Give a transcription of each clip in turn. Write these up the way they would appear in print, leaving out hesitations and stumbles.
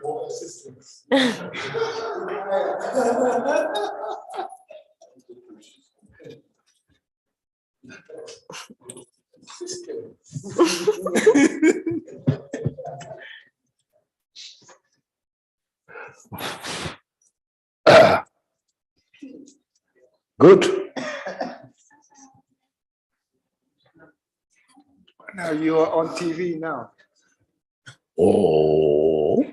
for assistance. Good. Now you are on TV now. Oh.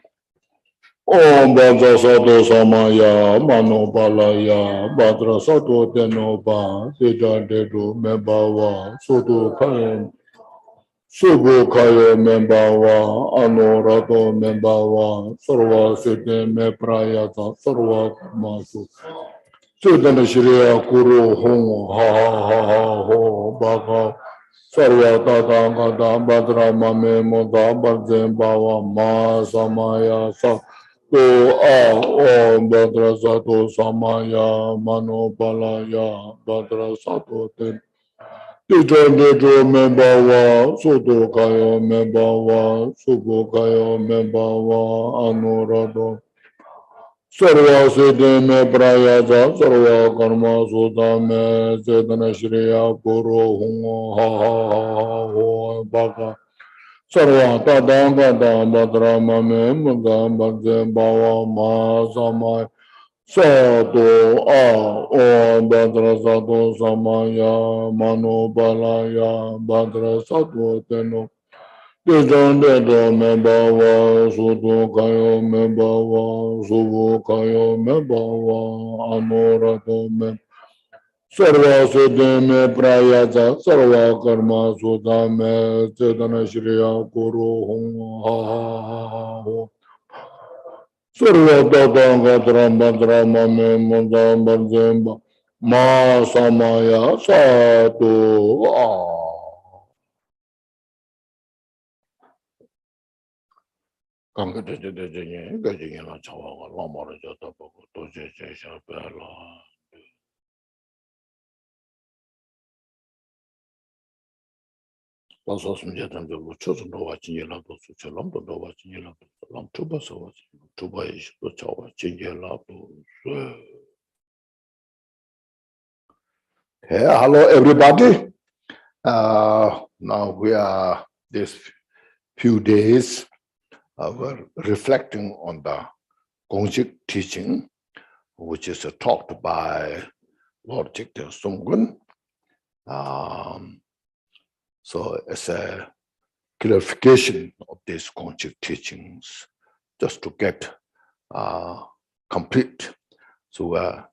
Om Bhadra Sadhu Samaya Mano Balaya Bhadra Sadhu Denoba Siddha Dedu Membawa Sudu Kayam Subu Kayo Membawa Anorado Membawa Sarva Siddhi Meprayata Sarva Masu Siddhana Shriya Kuru Hong Ha Ha Ha Ha Ho Bhaka Sarva Tata Gata Bhadra Mame Muda Bhadzem Bhava Ma Samaya Sa To Om Bhadra Sato Samaya Mano Balaya Bhadra Sato Ten Tito Dejo Membawa Soto Kayo Membawa Subo Kayo Membawa Anurado Sarva Siddhi Me Prayaja Sarva Karma Sudha Me Sedana Shriya Guru Hung Ha Ha Ha Ho Bhaka Sarva Tadanga Bhadra Mame Muda Bhadze Bhava Ma Samaya Sato Om Bhadra Sato Samaya Mano Balaya Bhadra Sato Teno Dejan Dedo Membawa Sudo Kayo Membawa Subo Kayo Membawa Amorato Mem Sarva Siddhi Me Prayata Sarva Karma Sudha Me Sedana Shriya Guru Hung Ha Ha Ha Ha Ho Sarva Tata Gatra Bhadra Mame Munda Bhadzemba Ma Samaya Sato Kangadejeje gajinya la chawa la mara jata bako toje jesha bela Pasos mjetan de luchos no wachinye la do su chelam do wachinye la do lam tuba so wachinye tuba ish do chawa chinye la do. Hello everybody. Now we are this few days we're reflecting on the GONGCHIK teaching, which is taught by Lord Jigten Sunggun. So as a clarification of these GONGCHIK teachings, just to get complete. So we're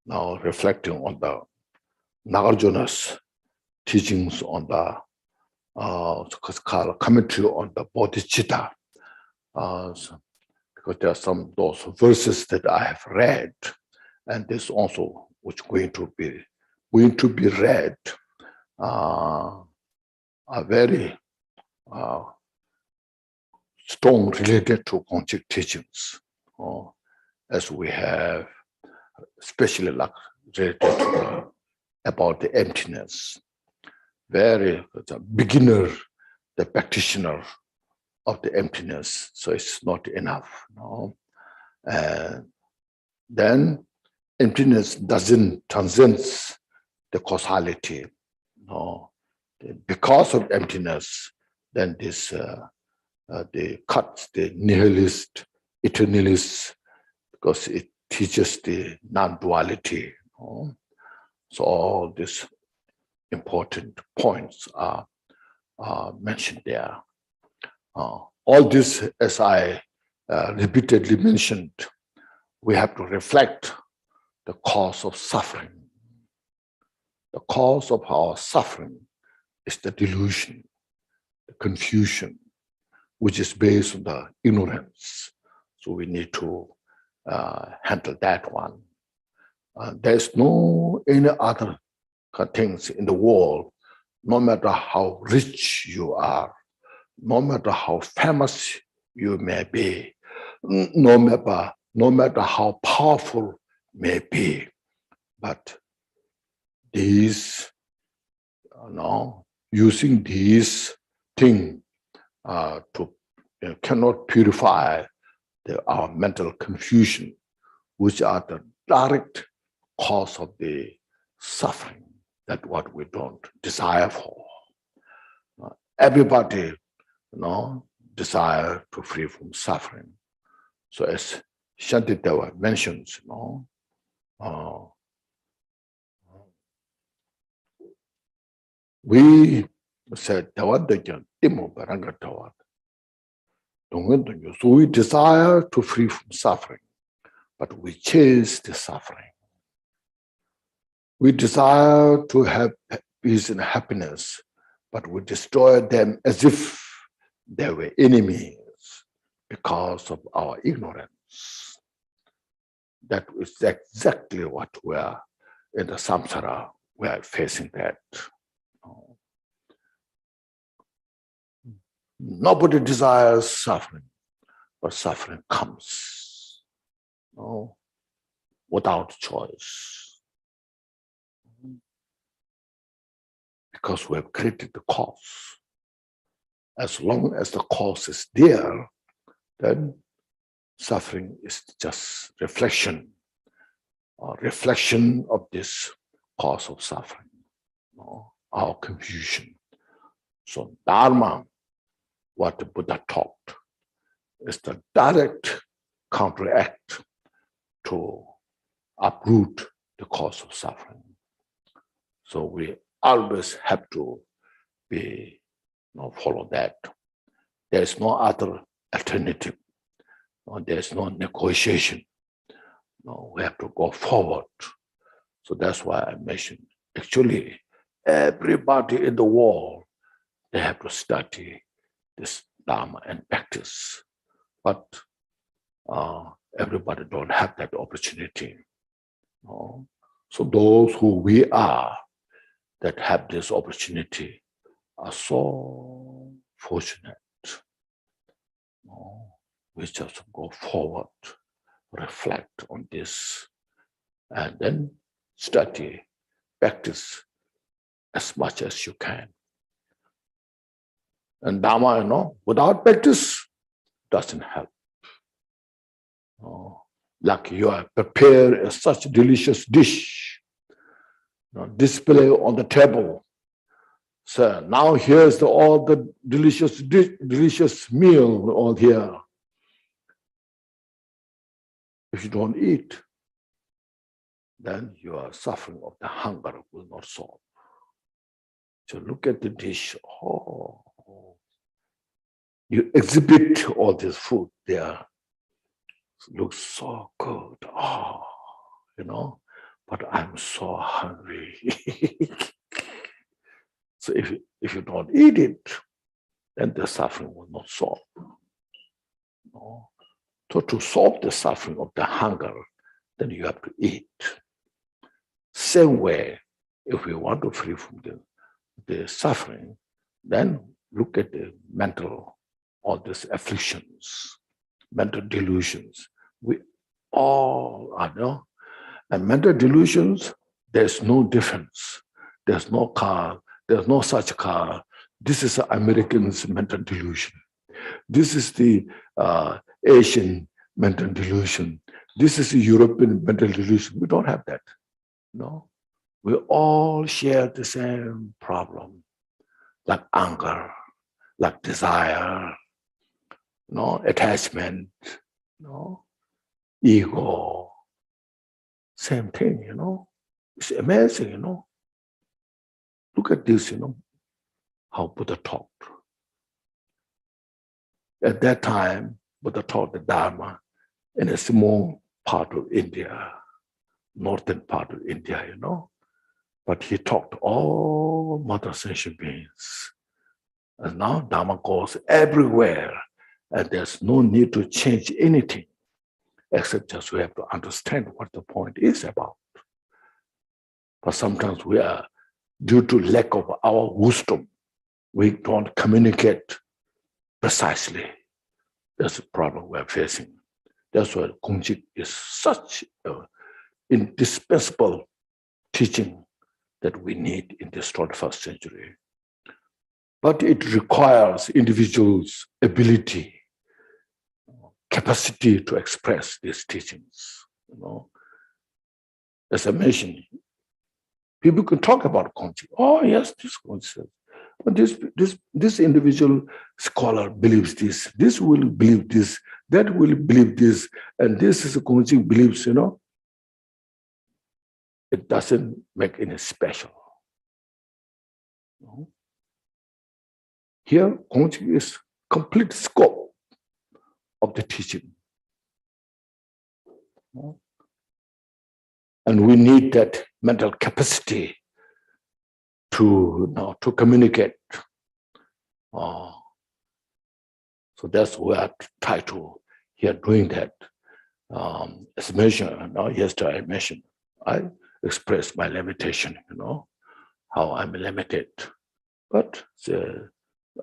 now reflecting on the Nagarjuna's teachings on the commentary on the BODHICITTA. Because there are some those verses that I have read, and this also which going to be read are very strong related to GONGCHIK teachings, as we have especially like related to about the emptiness. Very the beginner, the practitioner of the emptiness, so it's not enough. No? And then emptiness doesn't transcend the causality. No? Because of emptiness, then this they cut the nihilist, eternalist, because it teaches the non-duality. No? So all these important points are mentioned there. All this, as I repeatedly mentioned, we have to reflect the cause of suffering. The cause of our suffering is the delusion, the confusion, which is based on the ignorance. So we need to handle that one. There's no any other things in the world, no matter how rich you are, no matter how famous you may be, no matter how powerful may be, but these, using these things to cannot purify our mental confusion, which are the direct cause of the suffering, that what we don't desire for. Everybody, desire to free from suffering. So as Shantideva mentions, we said, so we desire to free from suffering, but we chase the suffering. We desire to have peace and happiness, but we destroy them as if they were enemies because of our ignorance. That is exactly what we are in the samsara. We are facing that. Nobody desires suffering, but suffering comes without choice. Because we have created the cause. As long as the cause is there, then suffering is just reflection of this cause of suffering, our confusion. So Dharma, what the Buddha taught, is the direct counteract to uproot the cause of suffering. So we always have to follow that. There is no other alternative. There is no negotiation. We have to go forward. So that's why I mentioned, actually, everybody in the world, they have to study this Dharma and practice. But everybody don't have that opportunity. So those who we are that have this opportunity are so fortunate. We just go forward, reflect on this, and then study, practice as much as you can. And Dharma, without practice, doesn't help. Like you have prepared such a delicious dish, display on the table. So now here's all the delicious meal all here. If you don't eat, then your suffering of the hunger will not solve. So look at the dish. You exhibit all this food there. It looks so good. But I'm so hungry. So if you don't eat it, then the suffering will not solve. So to solve the suffering of the hunger, then you have to eat. Same way, if we want to free from the suffering, then look at the mental, all these afflictions, mental delusions. We all are, and mental delusions, there's no difference. There's no car, there's no such car. This is the American's mental delusion. This is the Asian mental delusion. This is the European mental delusion. We don't have that. No. We all share the same problem, like anger, like desire, attachment, ego. Same thing, It's amazing, Look at this, how Buddha taught. At that time, Buddha taught the Dharma in a small part of India, northern part of India, But he taught all mother sentient beings. And now Dharma goes everywhere, and there's no need to change anything, except just we have to understand what the point is about. But sometimes we are, due to lack of our wisdom, we don't communicate precisely. That's the problem we're facing. That's why GONGCHIK is such an indispensable teaching that we need in this 21st century. But it requires individuals' ability capacity to express these teachings. As I mentioned, people can talk about Gongchik. Oh yes, this Gongchik. But this individual scholar believes this. This will believe this. That will believe this. And this is a Gongchik believes. It doesn't make any special. Here, Gongchik is complete scope of the teaching. And we need that mental capacity to communicate. So that's why I try to here doing that. As mentioned, yesterday I mentioned, I expressed my limitation, how I'm limited. But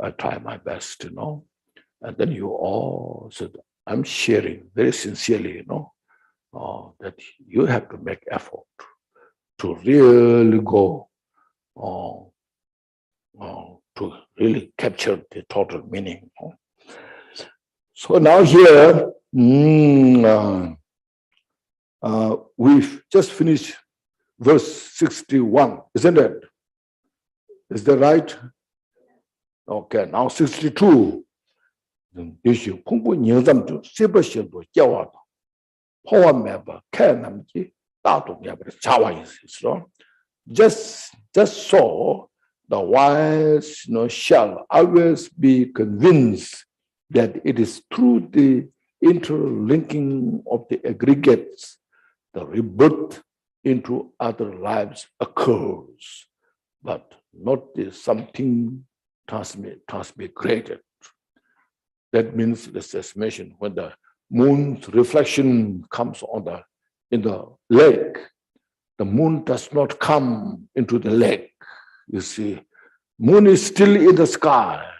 I try my best, And then you all said, I'm sharing very sincerely, that you have to make effort to really go to really capture the total meaning. So now here, we've just finished verse 61, isn't it? Is that right? Okay, now 62. issue 공부 영zam도 세버셔도 자와 포함해봐 캐남지 따도 야버 자와 있어. Just so the wise shall always be convinced that it is through the interlinking of the aggregates the rebirth into other lives occurs, but not the something transmigrated. That means, let's just mention, when the moon's reflection comes in the lake, the moon does not come into the lake. You see, moon is still in the sky,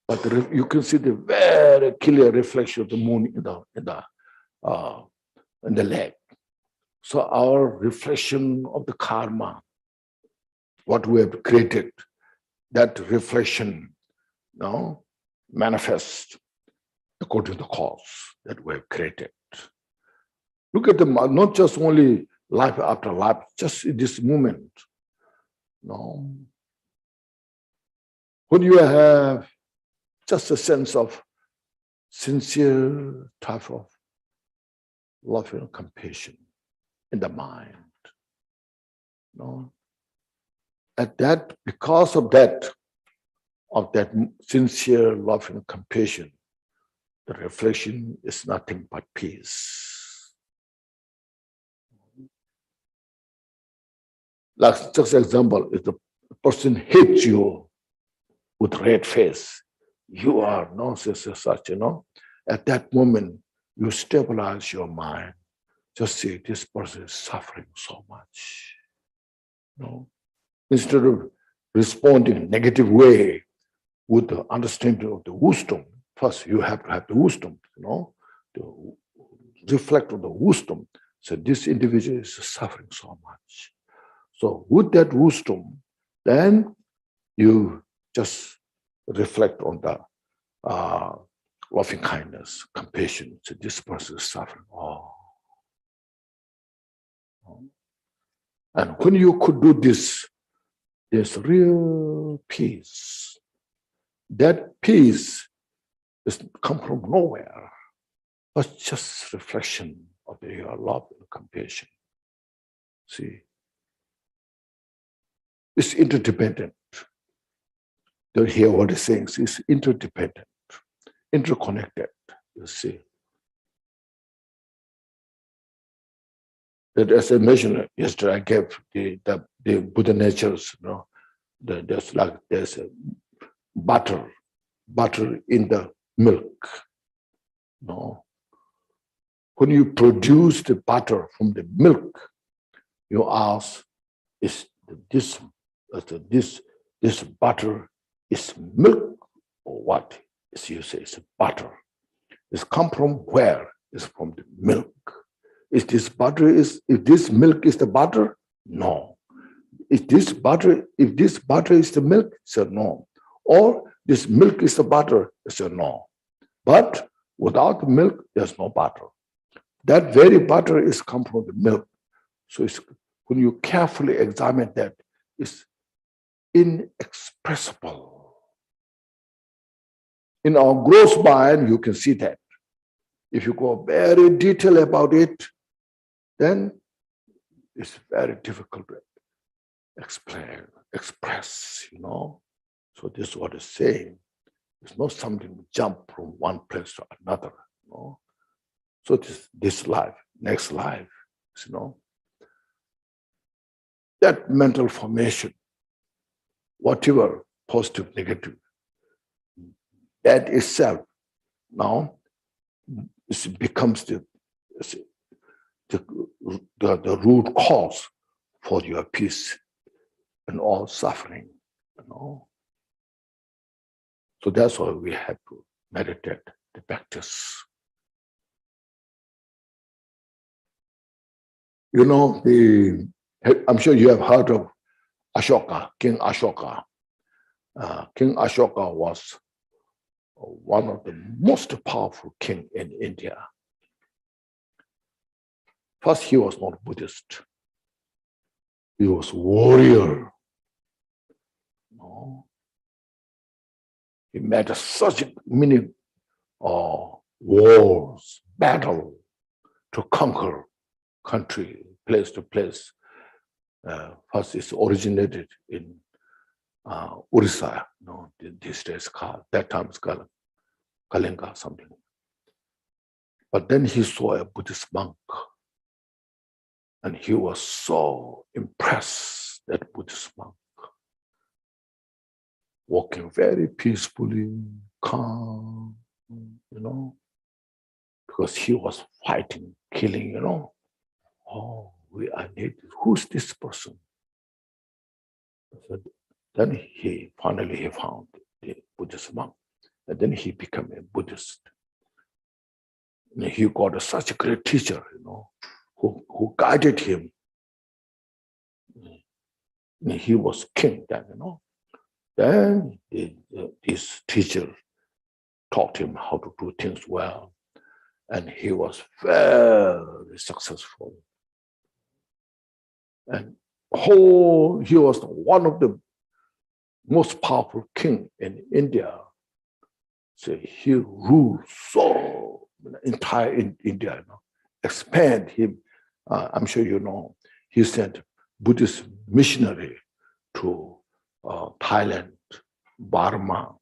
but you can see the very clear reflection of the moon in the lake. So our reflection of the karma, what we have created, that reflection manifests according to the cause that we have created. Look at them, not just only life after life, just in this moment. When you have just a sense of sincere type of love and compassion in the mind, at that, because of that sincere love and compassion, the reflection is nothing but peace. Like just example, if the person hates you with red face, you are such, at that moment you stabilize your mind. Just see, this person is suffering so much. Instead of responding in a negative way with the understanding of the wisdom, first you have to have the wisdom, to reflect on the wisdom. So this individual is suffering so much. So with that wisdom, then you just reflect on the loving kindness, compassion. So this person is suffering. And when you could do this, there's real peace. That peace doesn't come from nowhere, but just reflection of your love and compassion. See, it's interdependent. Don't hear what it's saying. It's interdependent, interconnected. You see. That, as I mentioned yesterday, I gave the Buddha natures. There's a butter in the milk. When you produce the butter from the milk, you ask, is this butter is milk or what? As you say, it's butter. It's come from where? It's from the milk. If this milk is the butter? No. If this butter is the milk? It's a no. Or this milk is the butter? It's a no. But Without milk, there's no butter. That very butter is come from the milk. So it's, when you carefully examine that, it's inexpressible. In our gross mind, you can see that. If you go very detailed about it, then it's very difficult to explain, express, you know. So this is what it's saying. It's not something jump from one place to another, you know. So this life, next life, you know. That mental formation, whatever positive, negative, that itself now it becomes the root cause for your peace and all suffering, you know. So that's why we have to meditate, the practice. You know, I'm sure you have heard of Ashoka, King Ashoka. King Ashoka was one of the most powerful king in India. First, he was not Buddhist. He was warrior. No. He made such many wars, battle to conquer country, place to place. First, it's originated in Orissa, no, these days called, that time it's called Kalinga something. But then he saw a Buddhist monk, and he was so impressed, that Buddhist monk, walking very peacefully, calm, you know, because he was fighting, killing, you know. Oh, I need, who's this person? So then he found the Buddhist monk, and then he became a Buddhist. And he got such a great teacher, you know, who guided him. And he was king then, you know. Then this teacher taught him how to do things well, and he was very successful. And he was one of the most powerful king in India. So he ruled so entire India, you know, expand him. I'm sure you know, he sent Buddhist missionary to Thailand, Burma,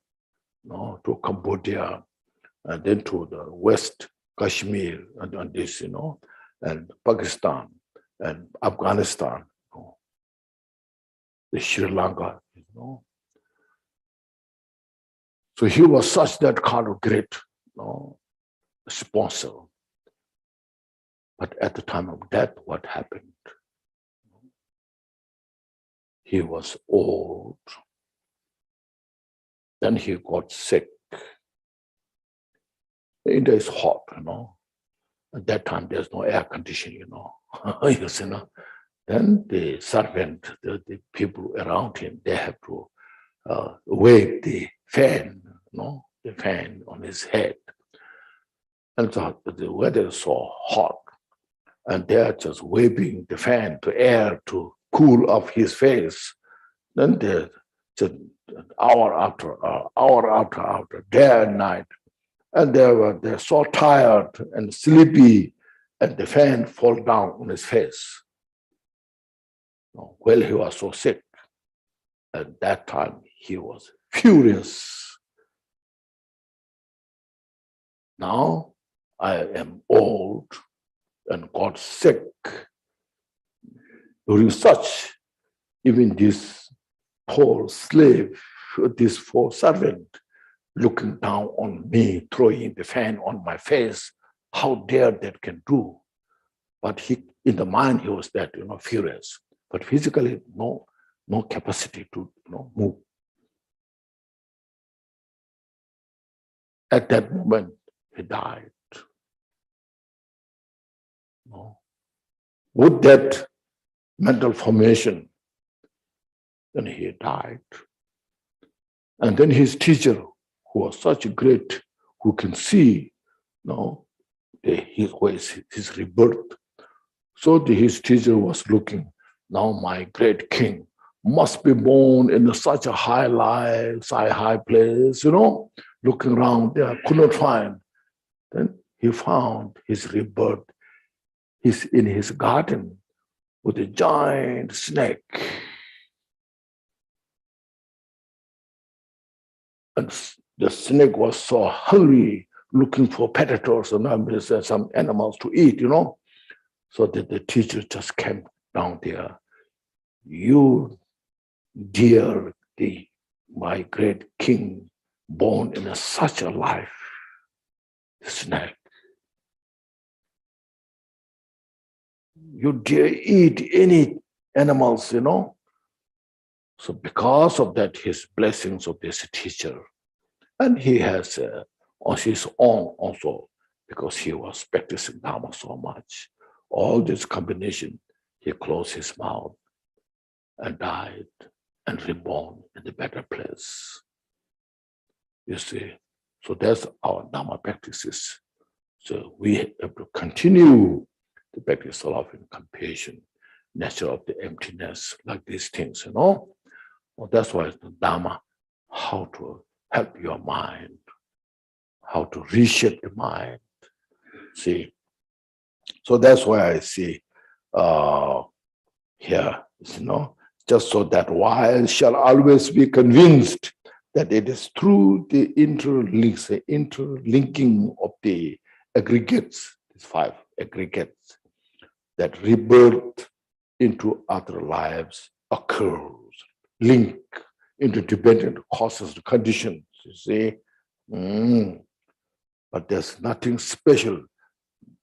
you know, to Cambodia, and then to the West Kashmir, and this, you know, and Pakistan and Afghanistan, you know, the Sri Lanka, you know. So he was such that kind of great, you know, sponsor. But at the time of death, what happened? He was old. Then he got sick. India is hot, you know. At that time, there's no air conditioning, you know. You see, no? Then the servant, the people around him, they have to wave the fan, you know, the fan on his head. And so the weather is so hot, and they're just waving the fan to air to cool off his face. Then they're just hour after hour, day and night. And they're so tired and sleepy, and the fan fall down on his face. Well, he was so sick. At that time, he was furious. Now I am old and got sick. During such, even this poor slave, this poor servant, looking down on me, throwing the fan on my face, how dare that can do? But in the mind, he was that, you know, furious. But physically, no capacity to, you know, move. At that moment, he died. No. With that mental formation, then he died. And then his teacher, who was such a great, who can see no, his rebirth. So his teacher was looking, now my great king must be born in such a high life, high place, looking around there, could not find. Then he found his rebirth. He's in his garden with a giant snake. And the snake was so hungry, looking for predators and some animals to eat, So that the teacher just came down there. You, dear, my great king, born in such a life, snake. You dare eat any animals, So because of that, his blessings of this teacher, and he has on his own also, because he was practicing Dharma so much, all this combination, he closed his mouth and died and reborn in the better place. You see, so that's our Dharma practices. So we have to continue the practice of love and compassion, nature of the emptiness, like these things, Well, that's why the Dharma, how to help your mind, how to reshape the mind. See, so that's why I see here, just so that while shall always be convinced that it is through the interlinking of the aggregates, these 5 aggregates, that rebirth into other lives occurs, link into dependent causes and conditions, you see. But there's nothing special.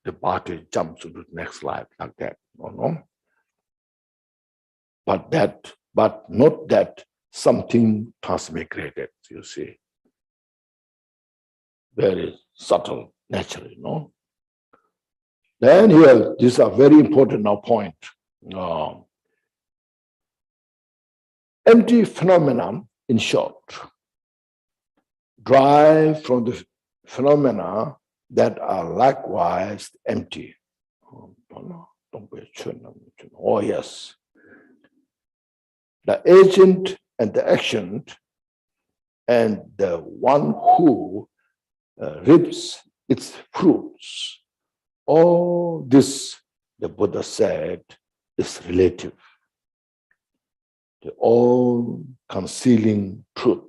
The body jumps into the next life like that, no. But not that something transmigrated, you see. Very subtle, naturally, Then here, these are very important now point. Empty phenomenon, in short, drive from the phenomena that are likewise empty. Oh, yes. The agent and the action and the one who reaps its fruits. All this, the Buddha said, is relative. The all concealing truth,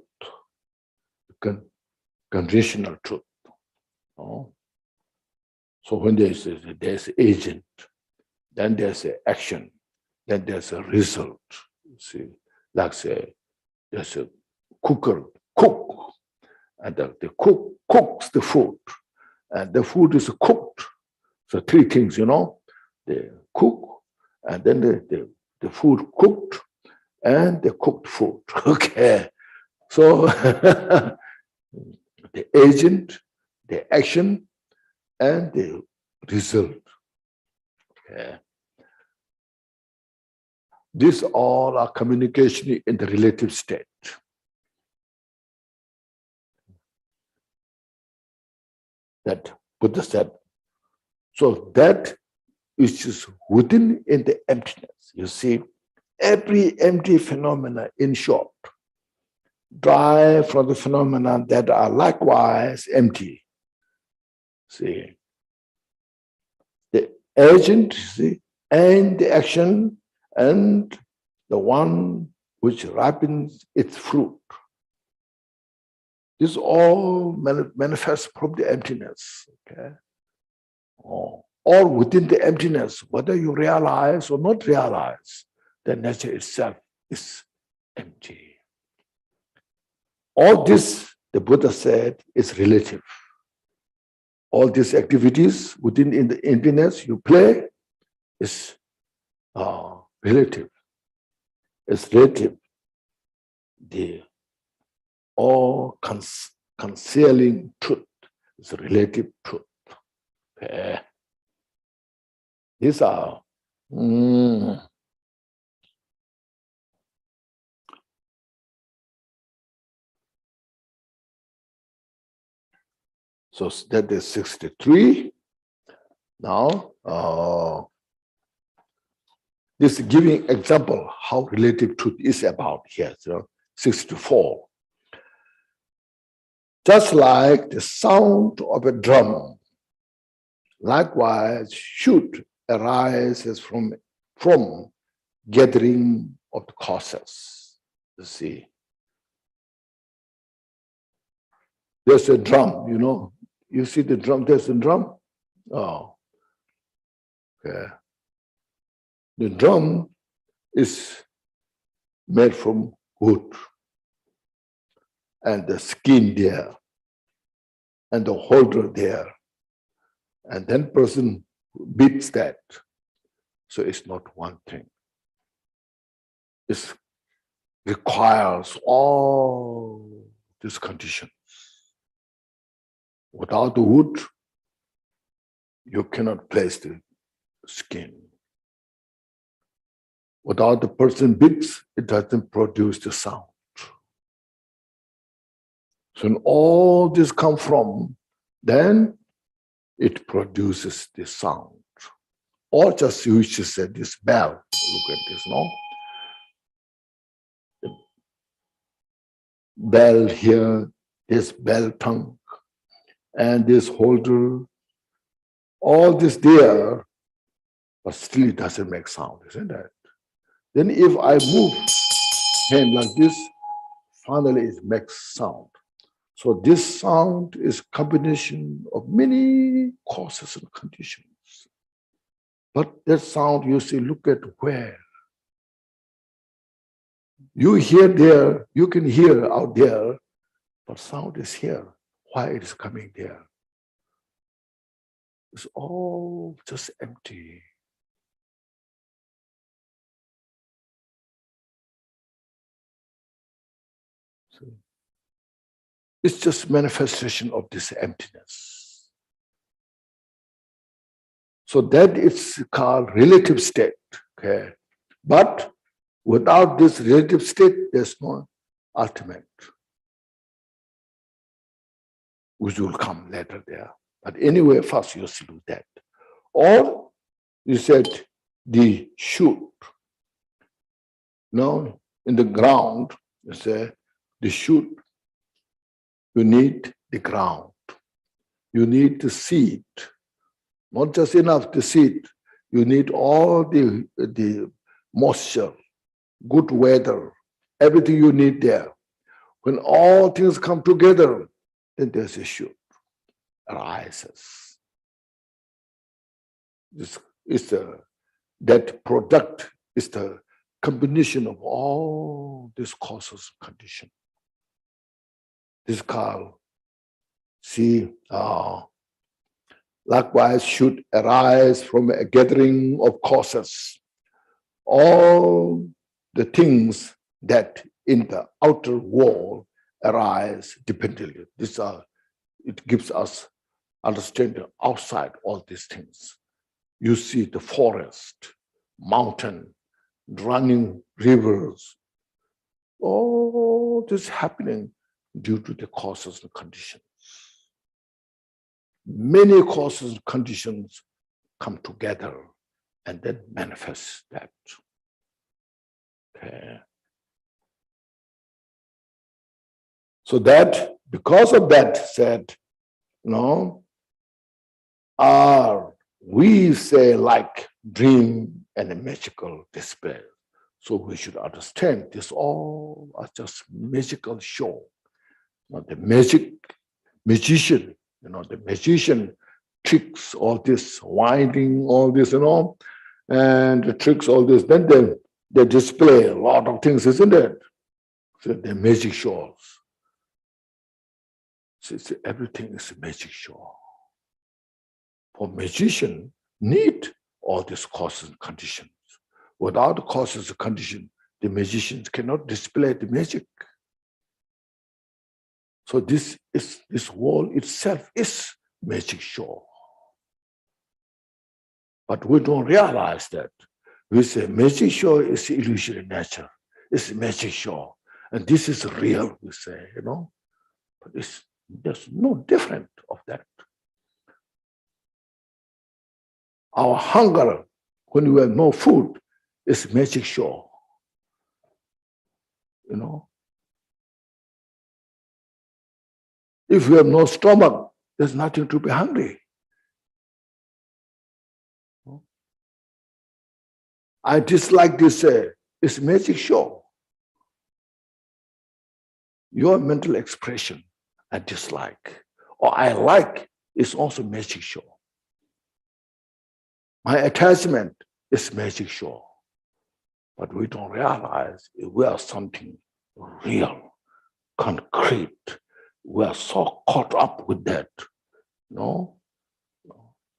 conditional truth. So when there's agent, then there's an action, then there's a result. You see, like say, there's a cook, and the cook cooks the food, and the food is cooked. So 3 things, the cook, and then the food cooked, and the cooked food. Okay, so the agent, the action, and the result. Okay. These all are communication in the relative state. That Buddha said. So that is just within in the emptiness. You see, every empty phenomena, in short, drive from the phenomena that are likewise empty. See, the agent, see, and the action, and the one which ripens its fruit. This all manifests from the emptiness. Okay, or within the emptiness, whether you realize or not realize, the nature itself is empty. All this, the Buddha said, is relative. All these activities within in the emptiness you play is relative. It's relative. The all concealing truth is relative truth. Okay. These are So that is 63. Now, this is giving example how relative truth is about here. So 64. Just like the sound of a drum, likewise should arise from gathering of the causes. You see, there's a drum, you know. You see the drum, there's a drum. Oh, okay. The drum is made from wood, and the skin there, and the holder there, and then person beats that. So it's not one thing. It requires all these conditions. Without the wood, you cannot place the skin. Without the person beats, it doesn't produce the sound. So when all this come from, then it produces the sound. Or just you should say this bell. Look at this, no? The bell here, this bell tongue, and this holder, all this there, but still it doesn't make sound, isn't it? Then if I move hand like this, finally it makes sound. So this sound is combination of many causes and conditions. But that sound, you see, look at where. You hear there, you can hear out there, but sound is here. Why it is coming there? It's all just empty. So it's just manifestation of this emptiness. So that is called relative state. Okay, but without this relative state, there's no ultimate, which will come later there. But anyway, first you see that. Or you said the shoot. Now in the ground, you say the shoot. You need the ground. You need the seed. Not just enough the seed. You need all the moisture, good weather, everything you need there. When all things come together, then there's a shoot arises. This is that product is the combination of all these causes and conditions. This is called, see, likewise should arise from a gathering of causes. All the things that in the outer world arise dependently. It gives us understanding outside all these things. You see the forest, mountain, running rivers, all this happening due to the causes and conditions. Many causes and conditions come together and then manifest that. Okay. So that, because of that, said, are we say like dream and a magical display. So we should understand this all are just magical show. The magician, the magician tricks all this, winding all this and all, and the tricks all this, then they display a lot of things, isn't it? So the magic shows. So everything is a magic show. For magician, need all these causes and conditions. Without the causes and conditions, the magicians cannot display the magic. So this world itself is magic show. But we don't realize that. We say magic show is illusory nature. It's magic show. And this is real, we say, But There's no different of that. Our hunger, when we have no food, is magic show. You know, if we have no stomach, there's nothing to be hungry. I dislike this. It's magic show. Your mental expression, I dislike, or I like, is also magic show. My attachment is magic show. But we don't realize we are something real, concrete. We are so caught up with that. No?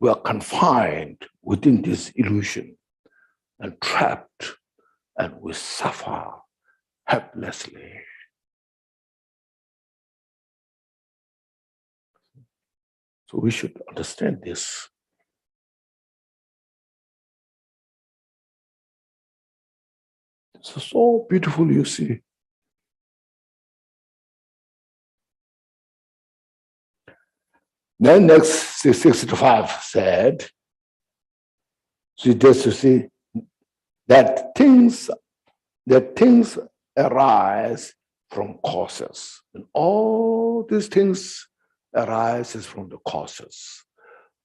We are confined within this illusion and trapped, and we suffer helplessly. So we should understand this. It's so beautiful, you see. Then next 65 said, so just to see that things arise from causes. And all these things arises from the causes.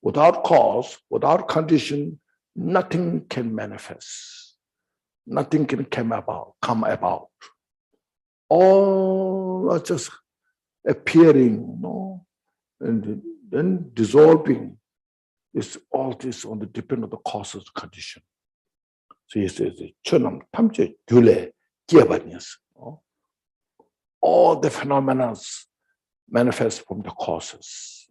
Without cause, without condition, nothing can manifest. Nothing can come about. All are just appearing, no? And then dissolving. It's all this on the depend on the causes condition. So he says, all the phenomena manifest from the causes.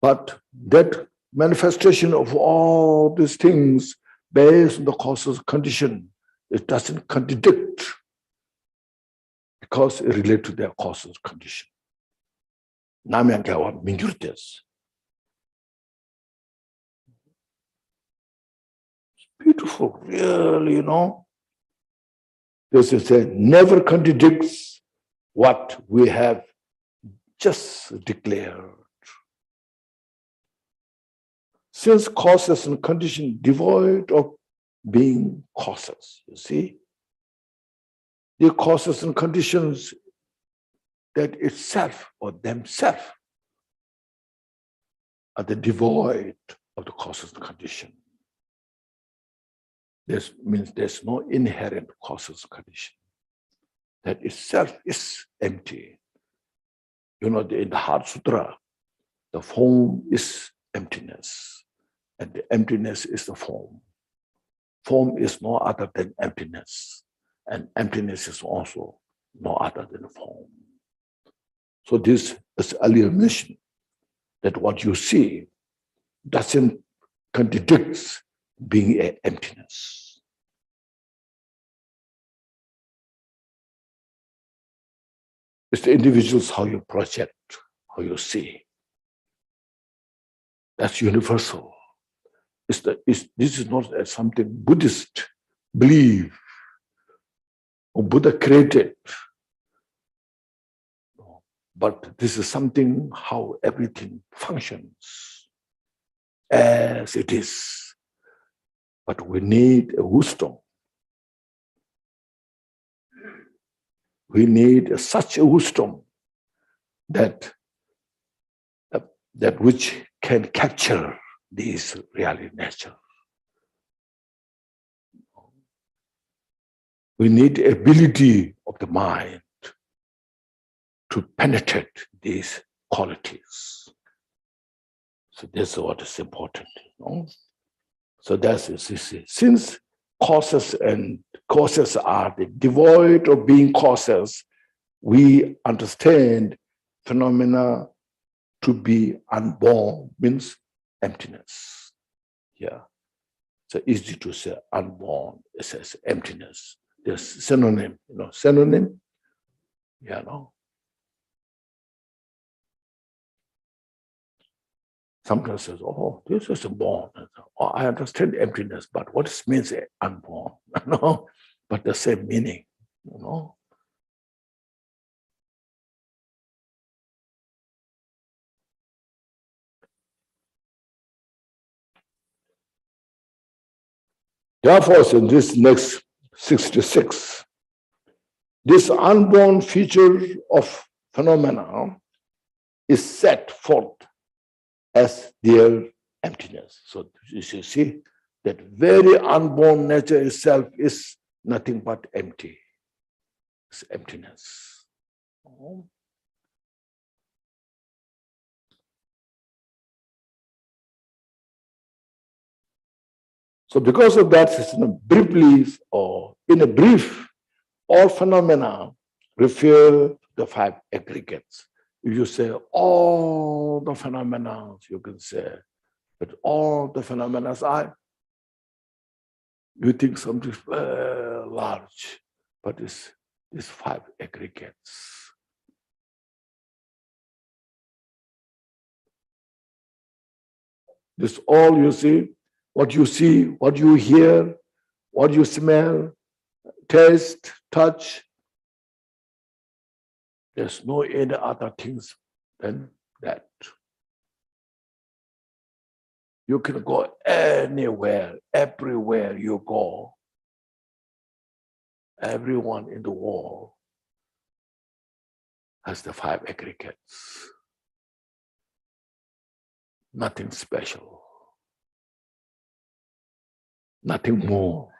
But that manifestation of all these things based on the causes condition, it doesn't contradict because it relates to their causes condition. Namyangawa minjurtes. It's beautiful, really, you know. This is a never contradicts what we have just declared. Since causes and condition devoid of being causes, you see, the causes and conditions that itself or themselves are the devoid of the causes and condition. This means there's no inherent causes and condition. That itself is empty. You know, in the Heart Sutra, the form is emptiness, and the emptiness is the form. Form is no other than emptiness, and emptiness is also no other than form. So this is earlier mentioned, that what you see doesn't contradict being an emptiness. It's the individuals how you project, how you see. That's universal. This is not something Buddhist believe or Buddha created. But this is something how everything functions as it is. But we need a wisdom. We need such a wisdom that which can capture this reality nature. We need the ability of the mind to penetrate these qualities. So that's what is important, you know? So that's it. Since causes are the devoid of being causes, we understand phenomena to be unborn means emptiness. Yeah. So easy to say unborn, it says emptiness. There's synonym, you know, synonym. Yeah, no. Sometimes says, oh, this is born. Oh, I understand emptiness, but what it means unborn? No, but the same meaning, you know. Therefore, in this next 66, this unborn feature of phenomena is set forth as their emptiness. So you see that very unborn nature itself is nothing but empty. It's emptiness. So because of that, in a brief, all phenomena refer to the five aggregates. If you say all the phenomena, you can say, but all the phenomena are, you think something very large, but it's five aggregates. This all you see, what you hear, what you smell, taste, touch. There's no any other things than that. You can go anywhere, everywhere you go. Everyone in the world has the five aggregates. Nothing special. Nothing more.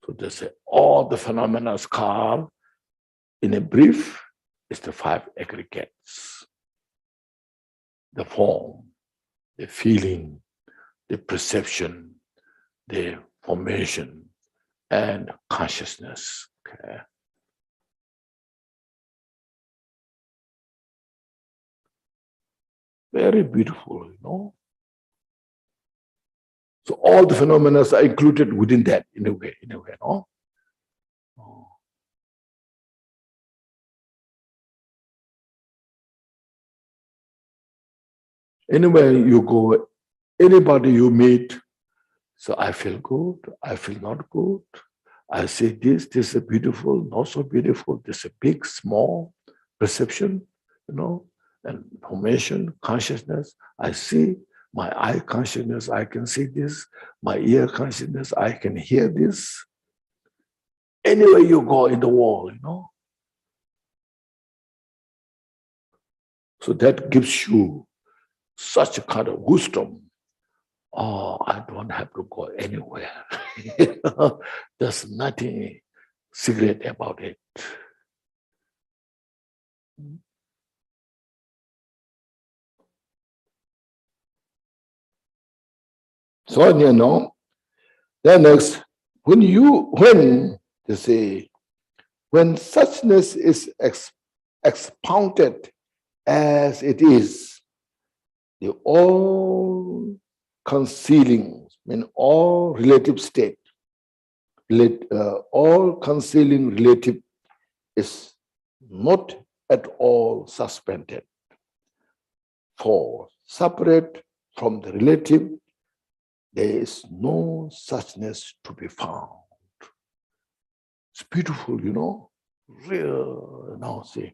So they say all the phenomena called, in a brief, is the five aggregates. The form, the feeling, the perception, the formation, and consciousness. Okay. Very beautiful, you know. So all the phenomena are included within that in a way, no? Oh. Anywhere you go, anybody you meet, so I feel good, I feel not good. I say this is beautiful, not so beautiful, this is a big, small perception, you know, and formation, consciousness. I see my eye consciousness, I can see this. My ear consciousness, I can hear this. Anywhere you go in the world, you know. So that gives you such a kind of wisdom. Oh, I don't have to go anywhere. There's nothing secret about it. So, you know, then next, when they say, when suchness is expounded as it is, the all concealing, all relative state, all concealing relative is not at all suspended. For separate from the relative, there is no suchness to be found. It's beautiful, you know. Real, now see.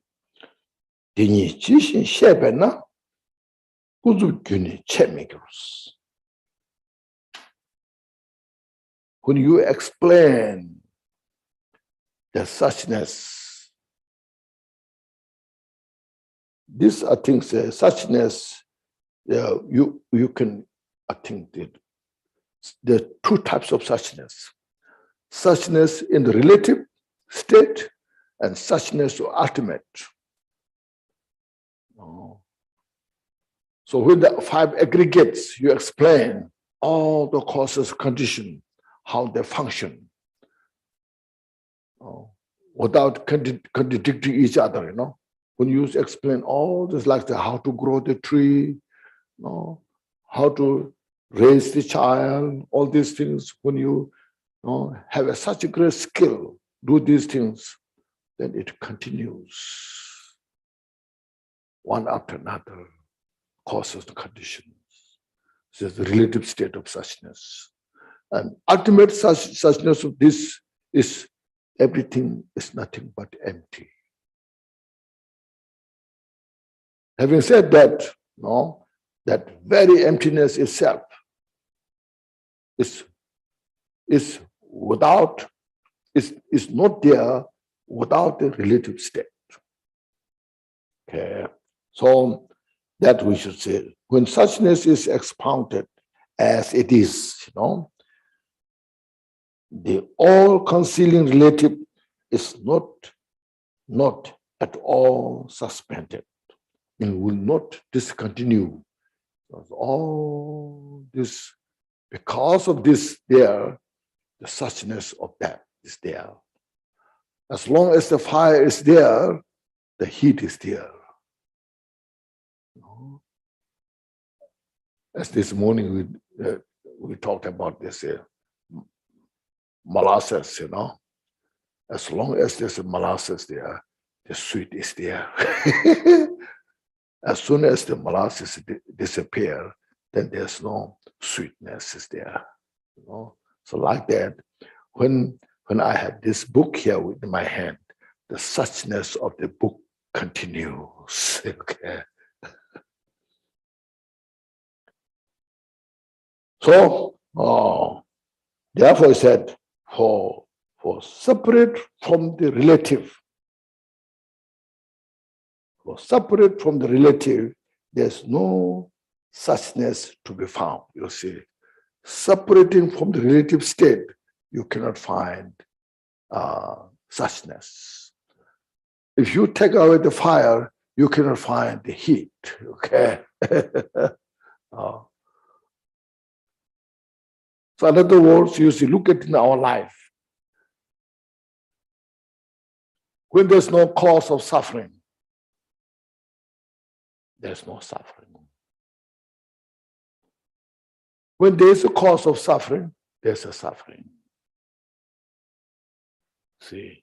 When you explain the suchness, this I think suchness, you can, I think there are two types of suchness. Suchness in the relative state and suchness to ultimate. So with the five aggregates, you explain all the causes, condition, how they function, without contradicting each other, you know. When you explain all this, like how to grow the tree, how to raise the child, all these things, when you have such a great skill, do these things, then it continues one after another, causes and conditions. So it's the relative state of suchness. And ultimate suchness of this is everything is nothing but empty. Having said that, that very emptiness itself is is without, is not there without the relative state. Okay, so that we should say, when suchness is expounded as it is, the all-concealing relative is not at all suspended and will not discontinue. All this, because of this there, the suchness of that is there. As long as the fire is there, the heat is there. As this morning we talked about this molasses, as long as there's a molasses there, the sweet is there. As soon as the molasses disappear, then there's no sweetness is there. So like that, when I have this book here in my hand, the suchness of the book continues. Okay. So, therefore, I said, for separate from the relative, there's no suchness to be found. You see, separating from the relative state, you cannot find suchness. If you take away the fire, you cannot find the heat. Okay. So in other words, you see, look at in our life. When there's no cause of suffering, there's no suffering. When there's a cause of suffering, there's a suffering. See?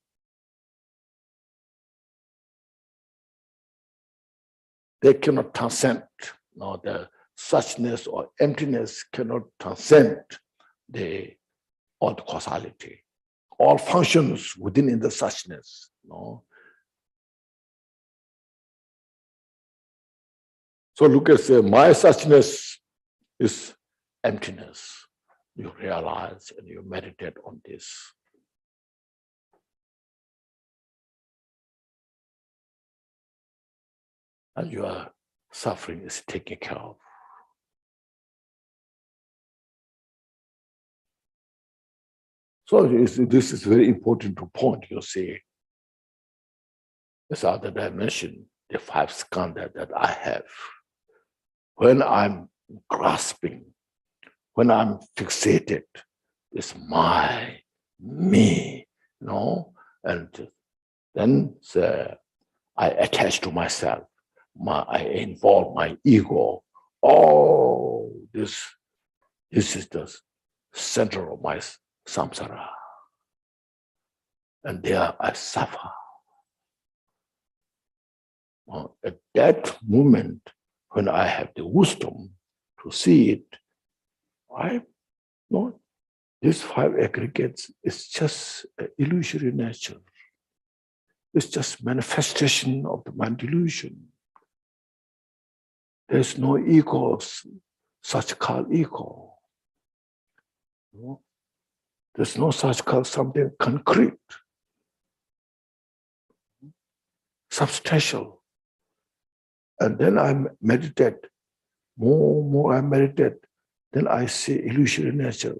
They cannot transcend. No, the suchness or emptiness cannot transcend all the causality, all functions within the suchness. So look at, say, my suchness is emptiness. You realize and you meditate on this. And your suffering is taken care of. So this is very important to point, you see. This other dimension, the five skandha that I have. When I'm grasping, when I'm fixated, it's my, me, and then I attach to myself, I involve my ego. Oh, this is the center of my samsara. And there I suffer. At that moment, when I have the wisdom to see it, these five aggregates is just an illusory nature. It's just manifestation of the mind delusion. There's no ego, such called ego. There's no such called something concrete, substantial. And then I meditate, more I meditate, then I see illusory nature.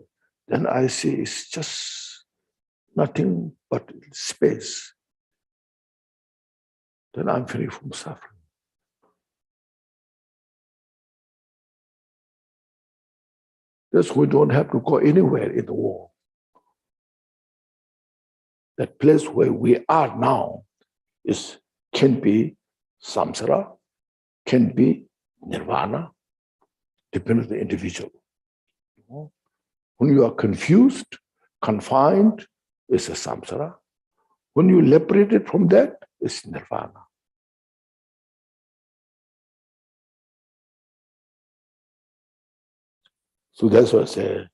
Then I see it's just nothing but space. Then I'm free from suffering. That's why we don't have to go anywhere in the world. That place where we are now can be samsara, can be nirvana, depending on the individual. When you are confused, confined, it's a samsara. When you liberated from that, it's nirvana. So that's why I say,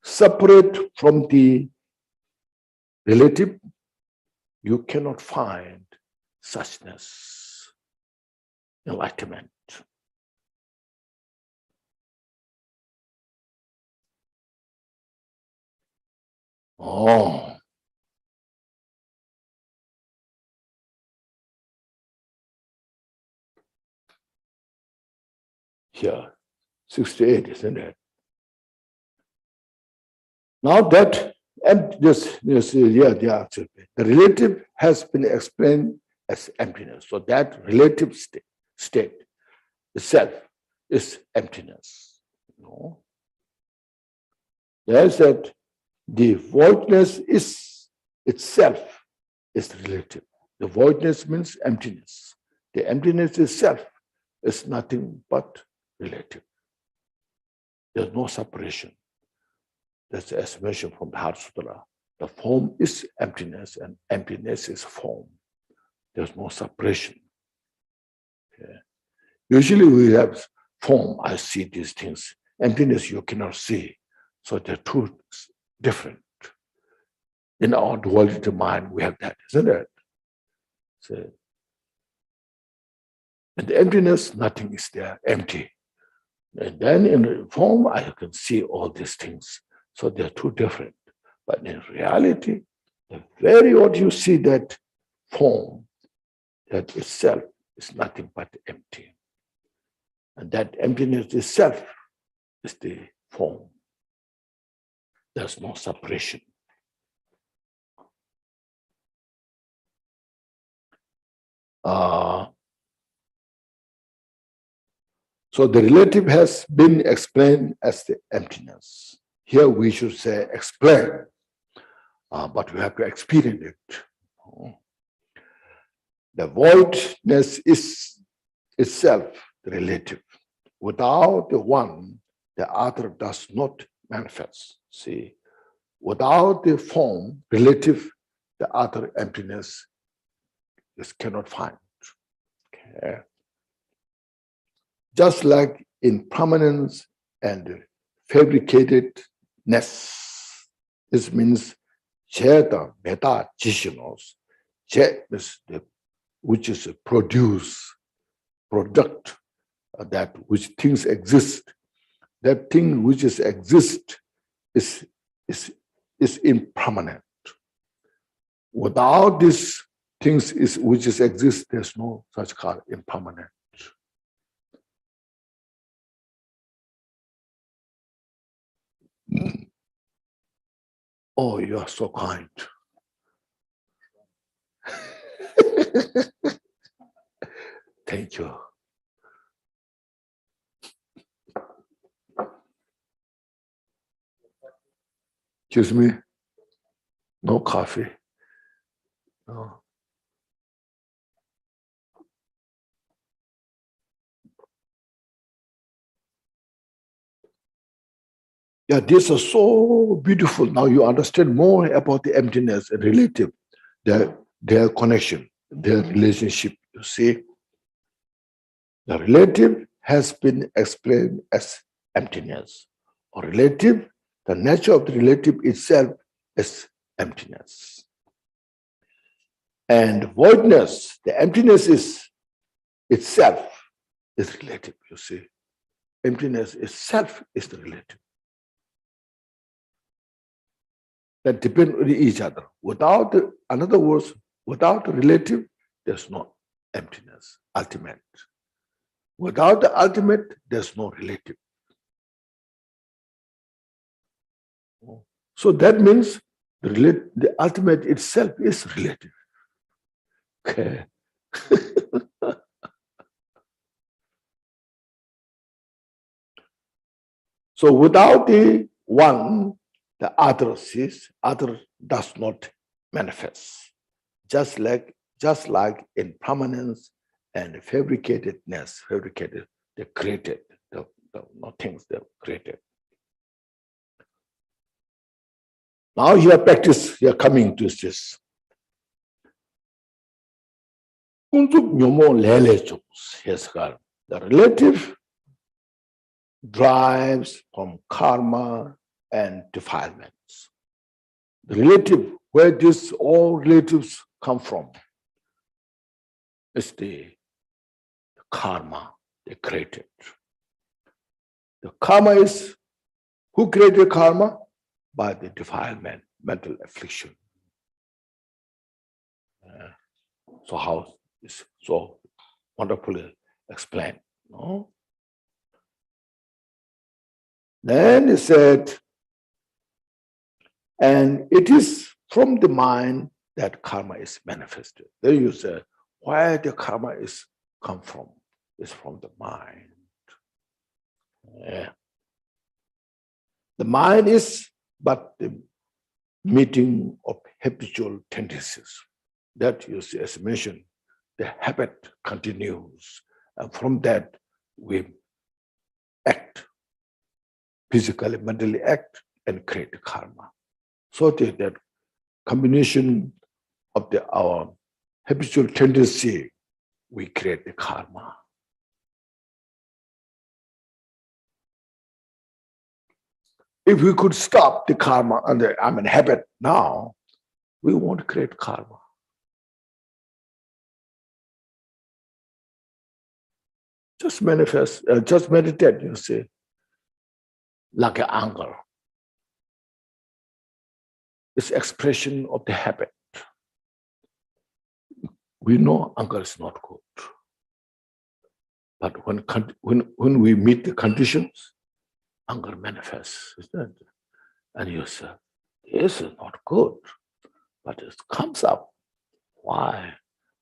separate from the relative, you cannot find suchness, enlightenment. Oh. Here, 68, isn't it? Now that, and this yeah, the relative has been explained as emptiness. So that relative state itself is emptiness. No? There's that the voidness is itself is relative. The voidness means emptiness. The emptiness itself is nothing but relative. There's no separation. That's the explanation from the Heart Sutra. The form is emptiness and emptiness is form. There's no separation. Okay. Usually we have form, I see these things. Emptiness you cannot see. So they're two different. In our duality mind, we have that, isn't it? So, in the emptiness, nothing is there, empty. And then in the form, I can see all these things. So they're two different. But in reality, the very what you see that form, that itself is nothing but empty. And that emptiness itself is the form. There's no separation. So the relative has been explained as the emptiness. Here we should say explain, but we have to experience it. The voidness is itself the relative. Without the one, the other does not manifest. See, without the form, relative, the other emptiness is cannot find. Okay. Just like impermanence and fabricatedness, this means cheta, meta, jishinos. Che is the which is a product that which things exist. That thing which is exist is impermanent. Without these things which is exist, there's no such called impermanent. Oh, you are so kind. Thank you. Excuse me? No coffee. No. Yeah, this is so beautiful. Now you understand more about the emptiness and relative, their connection, their relationship. You see, the relative has been explained as emptiness. Or relative, the nature of the relative itself is emptiness. And voidness, the emptiness is itself is relative, you see. Emptiness itself is the relative. That depend on each other. Without, in other words, without the relative, there's no emptiness, ultimate. Without the ultimate, there's no relative. So that means the ultimate itself is relative. Okay. So without the one, the other ceases, other does not manifest. Just like impermanence and fabricatedness, they created, the things they created. Now your practice, you are coming to this. The relative drives from karma and defilements. The relative, where these all relatives come from, is the karma they created. The karma is, who created karma? By the defilement. mental affliction. So how is so wonderfully explained, no? Then he said, and it is from the mind that karma is manifested. Then you say, where the karma is come from? It's from the mind. Yeah. The mind is but the meeting of habitual tendencies. That you see, as mentioned, the habit continues. And from that, we act, physically, mentally act, and create the karma. So that combination of our habitual tendency, we create the karma. If we could stop the karma and the habit now, we won't create karma. Just manifest, just meditate, you see, like an anger. It's expression of the habit. We know anger is not good. But when we meet the conditions, anger manifests, isn't it? And you say, this is not good, but it comes up. Why?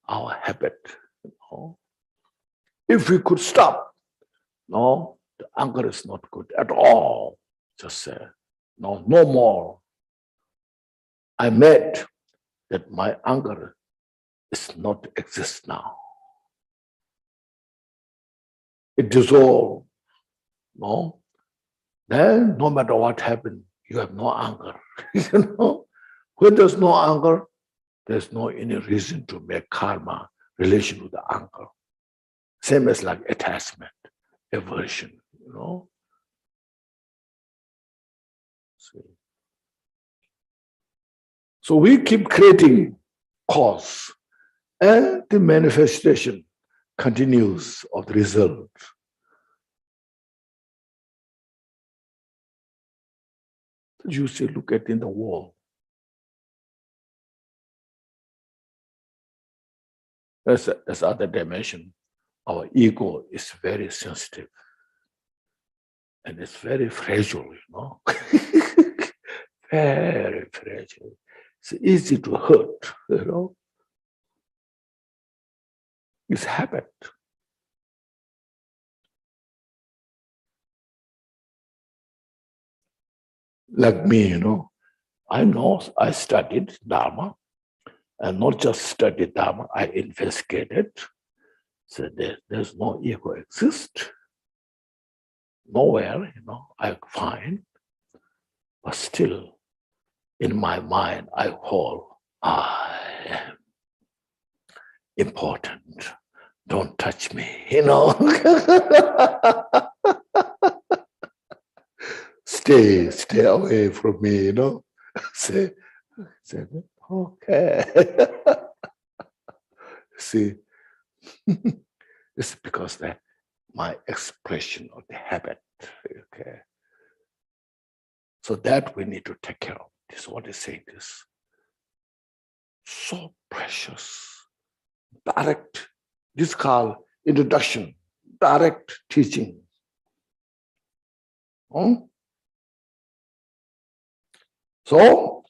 Our habit, you know? If we could stop, no, the anger is not good at all. Just say, no, no more. I made that my anger is not exist now. It dissolved, no? Then no matter what happened, you have no anger. You know? When there's no anger, there's no any reason to make karma relation with the anger. Same as like attachment, aversion, you know. See. So we keep creating cause, and the manifestation continues of the result. You see, look at in the wall. As other dimension, our ego is very sensitive. And it's very fragile, you know. Very fragile. It's easy to hurt, you know. It's habit. Like me, you know I studied Dharma, and not just studied Dharma, I investigated. So there's no ego exist. Nowhere, you know, I find. But still, in my mind, I hold, I am important. Don't touch me, you know. Stay away from me, you know. Say, okay. See, it's because that my expression of the habit, okay. So that we need to take care of. This is what is saying this. So precious. Direct, this is called introduction, direct teaching. So,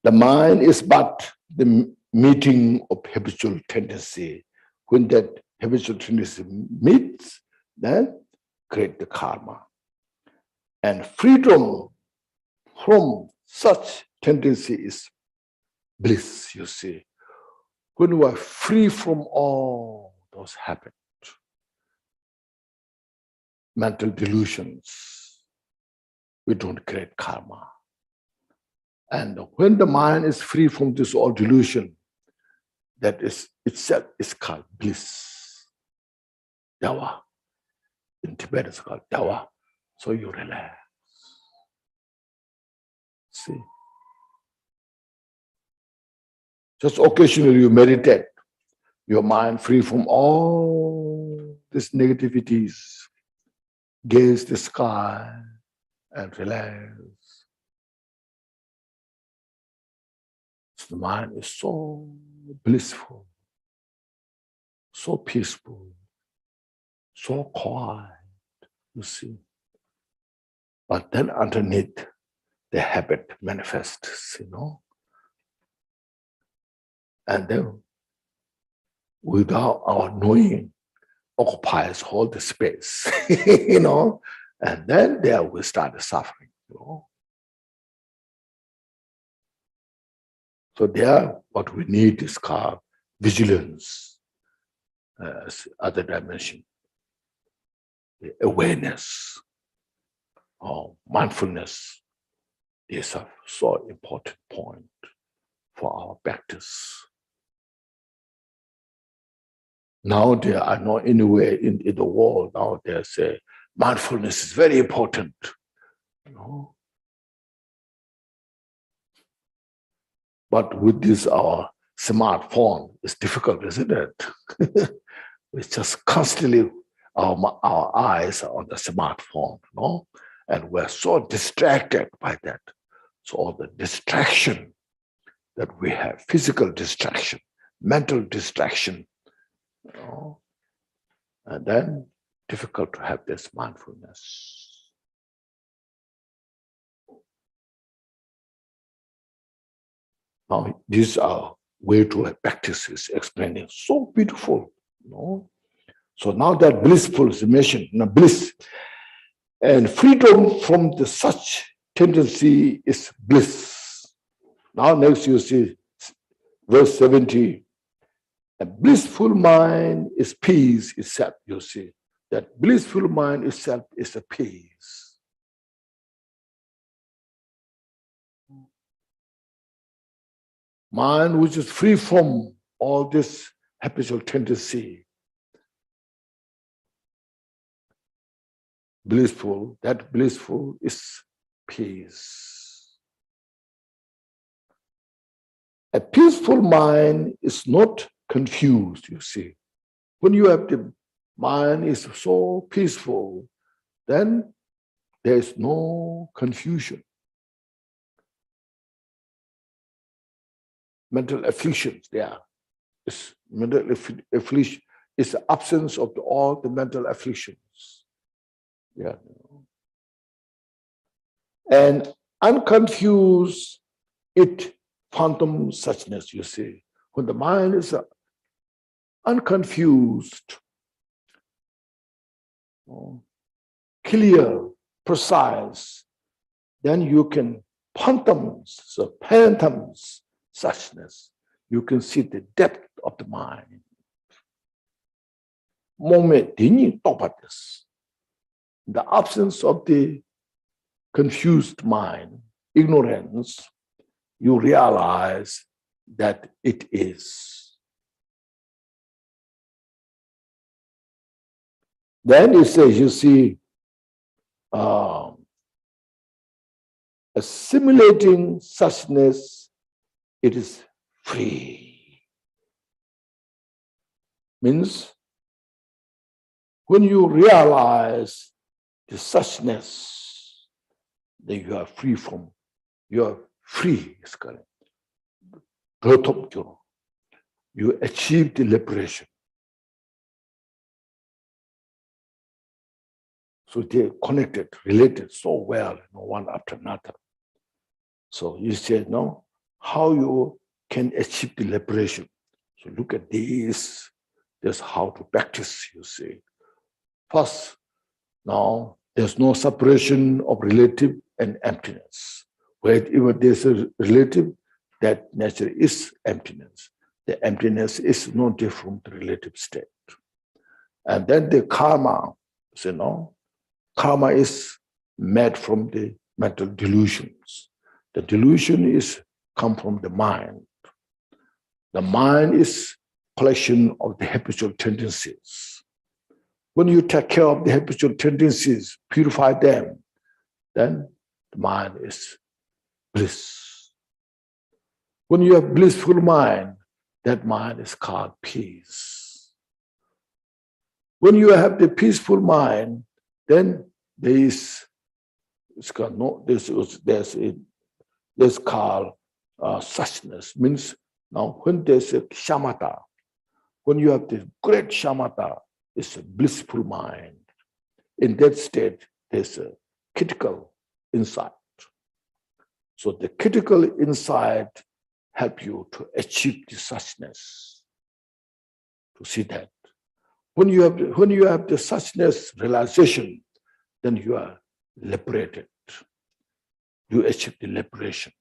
the mind is but the meeting of habitual tendency. When that habitual tendency meets, then create the karma. And freedom from such tendency is bliss, you see. When we are free from all those habits, mental delusions, we don't create karma. And when the mind is free from this all delusion, that is itself is called bliss. Dawa. In Tibet it's called dawa. So you relax. See. Just occasionally you meditate, your mind free from all these negativities. gaze the sky and relax. So the mind is so blissful, so peaceful, so quiet, you see. But then underneath, the habit manifests, And then, without our knowing, occupies all the space, And then there we start suffering, So there, what we need is called vigilance, as other dimension, the awareness, or mindfulness is a so important point for our practice. Now there are not anywhere in the world now they say mindfulness is very important. But with this our smartphone, it's difficult, isn't it? It's just constantly our eyes are on the smartphone, And we're so distracted by that. So all the distraction that we have, physical distraction, mental distraction, and then difficult to have this mindfulness. Now, this is our way to practice is explaining so beautiful, So now that blissful is mentioned, bliss and freedom from such tendency is bliss. Now next you see verse 70. A blissful mind is peace itself, you see. That blissful mind itself is a peace. Mind which is free from all this habitual tendency. Blissful, that blissful is peace. A peaceful mind is not confused, you see. When you have the mind is so peaceful, then there is no confusion. Mental afflictions there. Mental affliction is the absence of all the mental afflictions. Yeah. And unconfused, it phantom suchness, you see. When the mind is unconfused, clear, precise, then you can phantoms suchness. You can see the depth of the mind. Moment the absence of the confused mind, ignorance, you realize that it is. Then it says, you see, assimilating suchness, it is free. Means when you realize the suchness that you are free from, you are free, is correct. You achieve the liberation. So they're connected, related so well, one after another. So you said, no, how you can achieve the liberation. So look at this. That's how to practice, you see. First, now there's no separation of relative and emptiness. Wherever there's a relative, that nature is emptiness. The emptiness is no different from the relative state. And then the karma, karma is made from the mental delusions. The delusion is come from the mind. The mind is collection of the habitual tendencies. When you take care of the habitual tendencies, purify them, then the mind is bliss. When you have blissful mind, that mind is called peace. When you have the peaceful mind, then there is, it's called, no, there's called suchness, means now when there's a shamatha, when you have this great shamatha, it's a blissful mind. In that state, there's a critical insight. So the critical insight help you to achieve the suchness, to see that. When you have the suchness realization, then you are liberated. You achieve the liberation.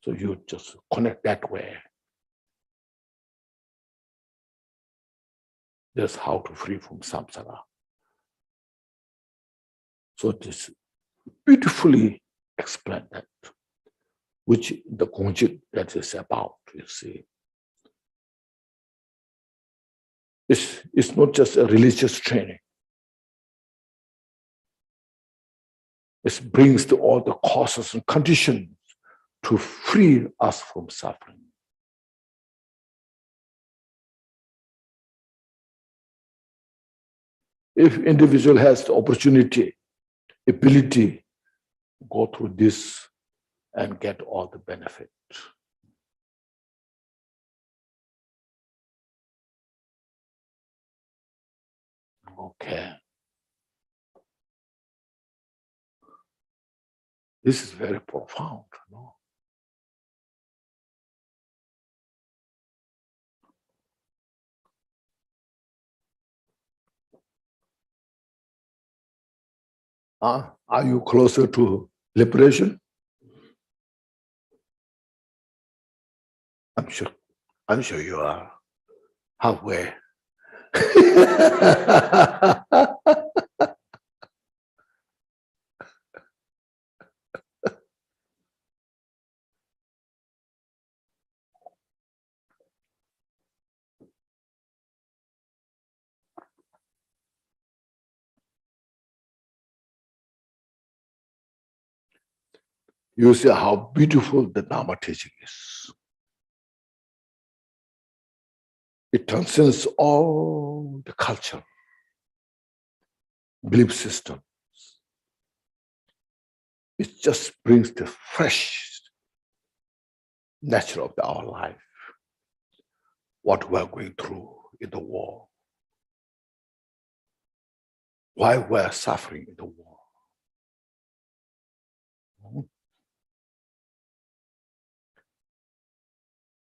So you just connect that way. That's how to free from samsara. So this beautifully explained that, which the GONGCHIK that is about, you see. It's not just a religious training. It brings to all the causes and conditions to free us from suffering. If individual has the opportunity, ability, go through this and get all the benefit. Okay. This is very profound, no? Are you closer to liberation? I'm sure you are halfway. You see how beautiful the Dharma teaching is. It transcends all the culture, belief systems. It just brings the fresh nature of our life, what we're going through in the war, why we're suffering in the war.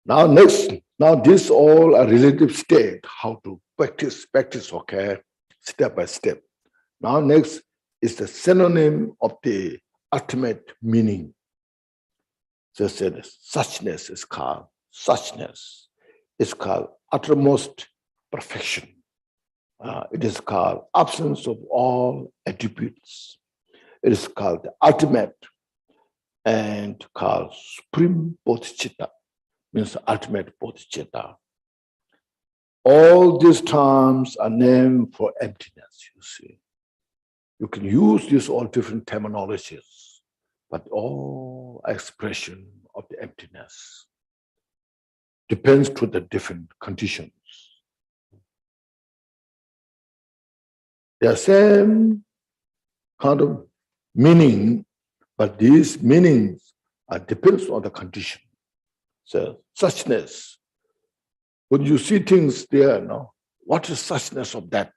Now this all a relative state, how to practice, okay, step by step. Now next is the synonym of the ultimate meaning. So said suchness is called suchness. It's called uttermost perfection. It is called absence of all attributes. It is called the ultimate and called supreme bodhicitta, means ultimate bodhicitta. All these terms are named for emptiness, you see. You can use these all different terminologies, but all expression of the emptiness depends to the different conditions. They are same kind of meaning, but these meanings are depends on the condition. So suchness, when you see things there, no, what is suchness of that?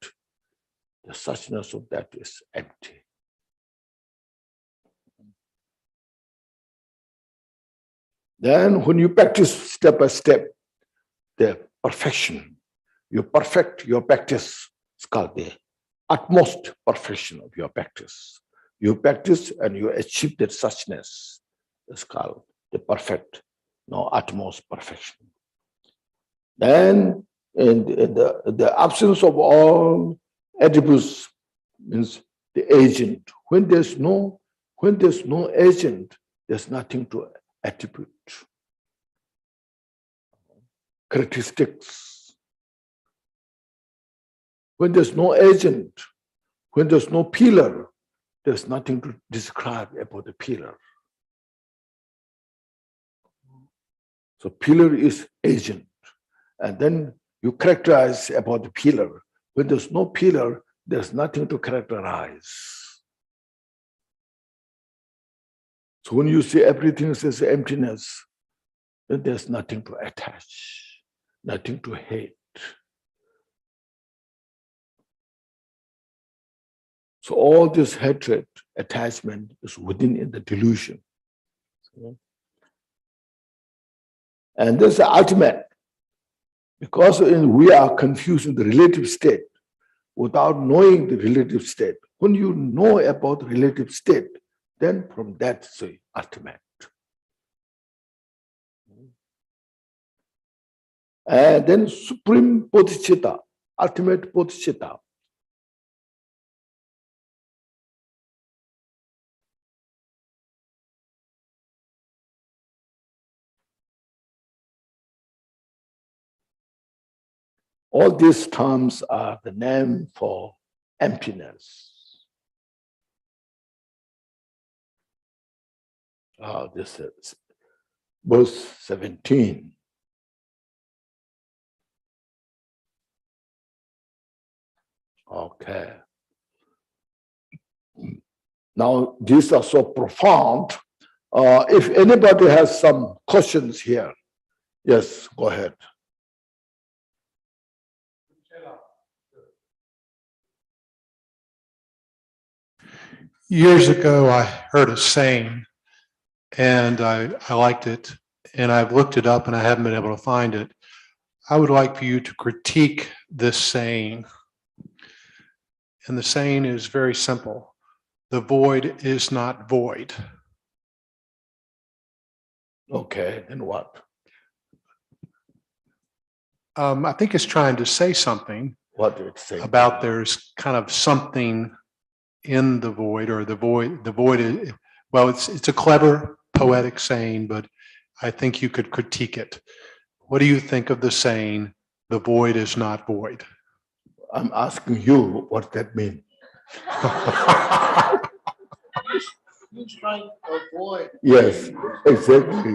The suchness of that is empty. Then when you practice step by step, the perfection, you perfect your practice, it's called the utmost perfection of your practice. You practice and you achieve that suchness, it's called the perfect, utmost perfection. Then in the absence of all attributes means the agent. When there's no agent, there's nothing to attribute. Characteristics. When there's no agent, when there's no pillar, there's nothing to describe about the pillar. So pillar is agent. And then you characterize about the pillar. When there's no pillar, there's nothing to characterize. So when you see everything says emptiness, then there's nothing to attach, nothing to hate. So all this hatred, attachment is within in the delusion. And this is the ultimate. Because we are confused in the relative state without knowing the relative state. When you know about the relative state, then from that is the ultimate. And then supreme bodhicitta, ultimate bodhicitta. All these terms are the name for emptiness. This is verse 17. Okay. Now, these are so profound. If anybody has some questions here, yes, go ahead. Years ago, I heard a saying, and I liked it, and I've looked it up and I haven't been able to find it. I would like for you to critique this saying. And the saying is very simple. The void is not void. Okay, and what? I think it's trying to say something What did it say? About there's kind of something in the void, or the void is, well, it's a clever poetic saying, but I think you could critique it. What do you think of the saying, the void is not void? I'm asking you what that means. He's trying to avoid. Yes, exactly.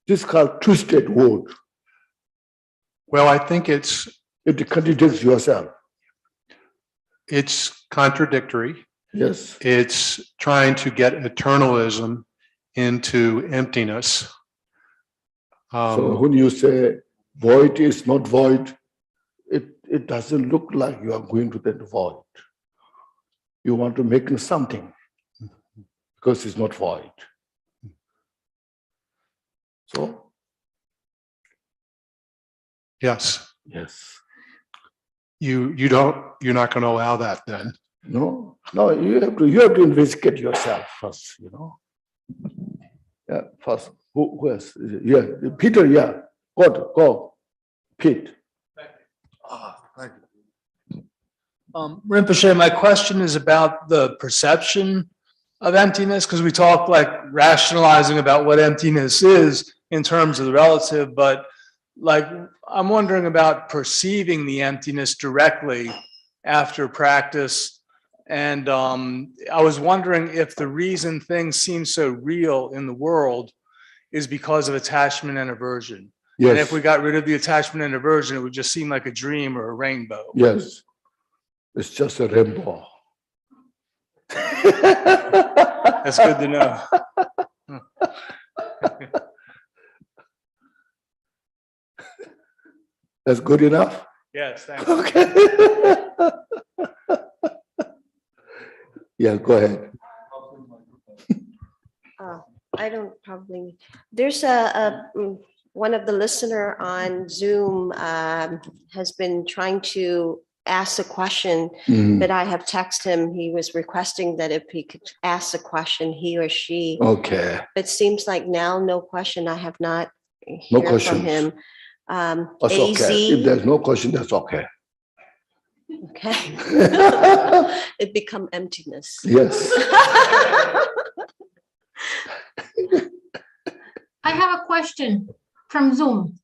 This is called twisted word. Well, I think it contradicts yourself. It's contradictory. Yes. It's trying to get eternalism into emptiness. So when you say void is not void, it doesn't look like you are going to that void. You want to make something because it's not void. So? Yes. Yes. You're not going to allow that then. No, you have to investigate yourself first, you know. Yeah, first. Who else? Yeah, Peter, yeah. Go. Pete. Thank you. Rinpoche, my question is about the perception of emptiness, because we talk like rationalizing about what emptiness is in terms of the relative, but like I'm wondering about perceiving the emptiness directly after practice. And I was wondering if the reason things seem so real in the world is because of attachment and aversion. Yes. And if we got rid of the attachment and aversion, it would just seem like a dream or a rainbow. Yes. It's just a rainbow. That's good to know. That's good enough? Yes, thank you. Okay. Yeah, go ahead. I don't probably, there's one of the listener on Zoom has been trying to ask a question, but I have texted him. He was requesting that if he could ask a question, he or she. Okay. It seems like now, no question. I have not No heard questions. from him. That's okay. If there's no question, that's okay. Okay. It become emptiness. Yes. I have a question from Zoom.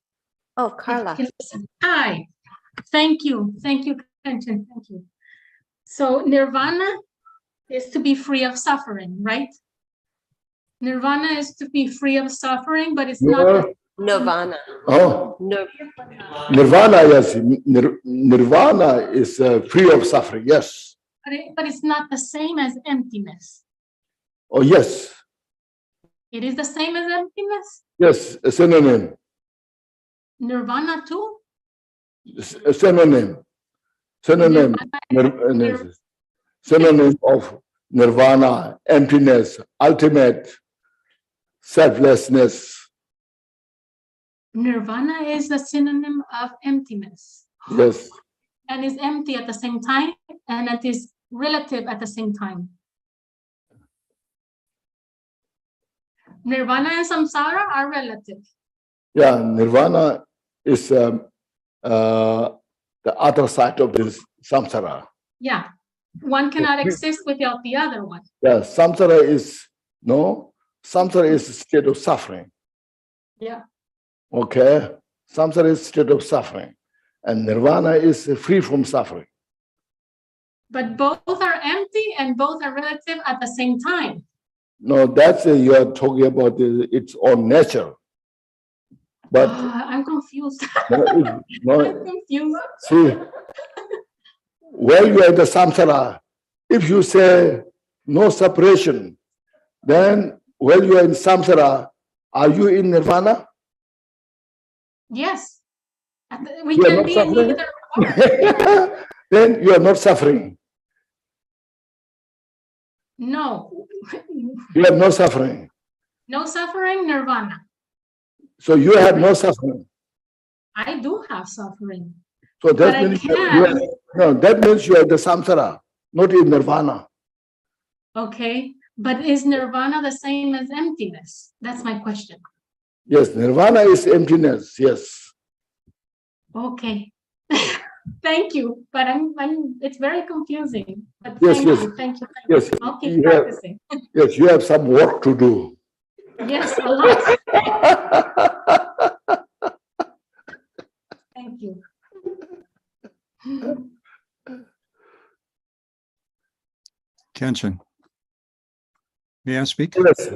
Oh, Carla. Hi, thank you, Khenchen, thank you. So nirvana is to be free of suffering, right? Nirvana is to be free of suffering, but it's not. Nirvana. Oh, Nir- nirvana, yes. Nirvana is free of suffering, yes. But it's not the same as emptiness. Oh, yes. It is the same as emptiness? Yes, a synonym. Nirvana too? A synonym. Synonym. Synonym of nirvana, emptiness, ultimate selflessness. Nirvana is the synonym of emptiness. Yes. And is empty at the same time, and it is relative at the same time. Nirvana and samsara are relative. Yeah, nirvana is the other side of this samsara. Yeah. One cannot exist without the other one. Yeah, samsara is a state of suffering. Yeah. Okay, samsara is a state of suffering, and nirvana is free from suffering. But both are empty and both are relative at the same time. No, that's you are talking about its own nature. But I'm confused. no, I'm confused. see, while you are in the samsara, if you say no separation, then while you are in samsara, are you in nirvana? Yes. We You are can not be in suffering? either or. Then you are not suffering. No. You have no suffering. No suffering, nirvana. So you have no suffering. I do have suffering. So But that I means can. that means you are the samsara, not in nirvana. Okay. But is nirvana the same as emptiness? That's my question. Yes, nirvana is emptiness. Yes. Okay. Thank you. But it's very confusing. But Yes, thank yes. you. Thank you. Yes. I'll keep You have, practicing. yes, you have some work to do. Yes, a lot. Thank you. Kenshin. May I speak? Yes.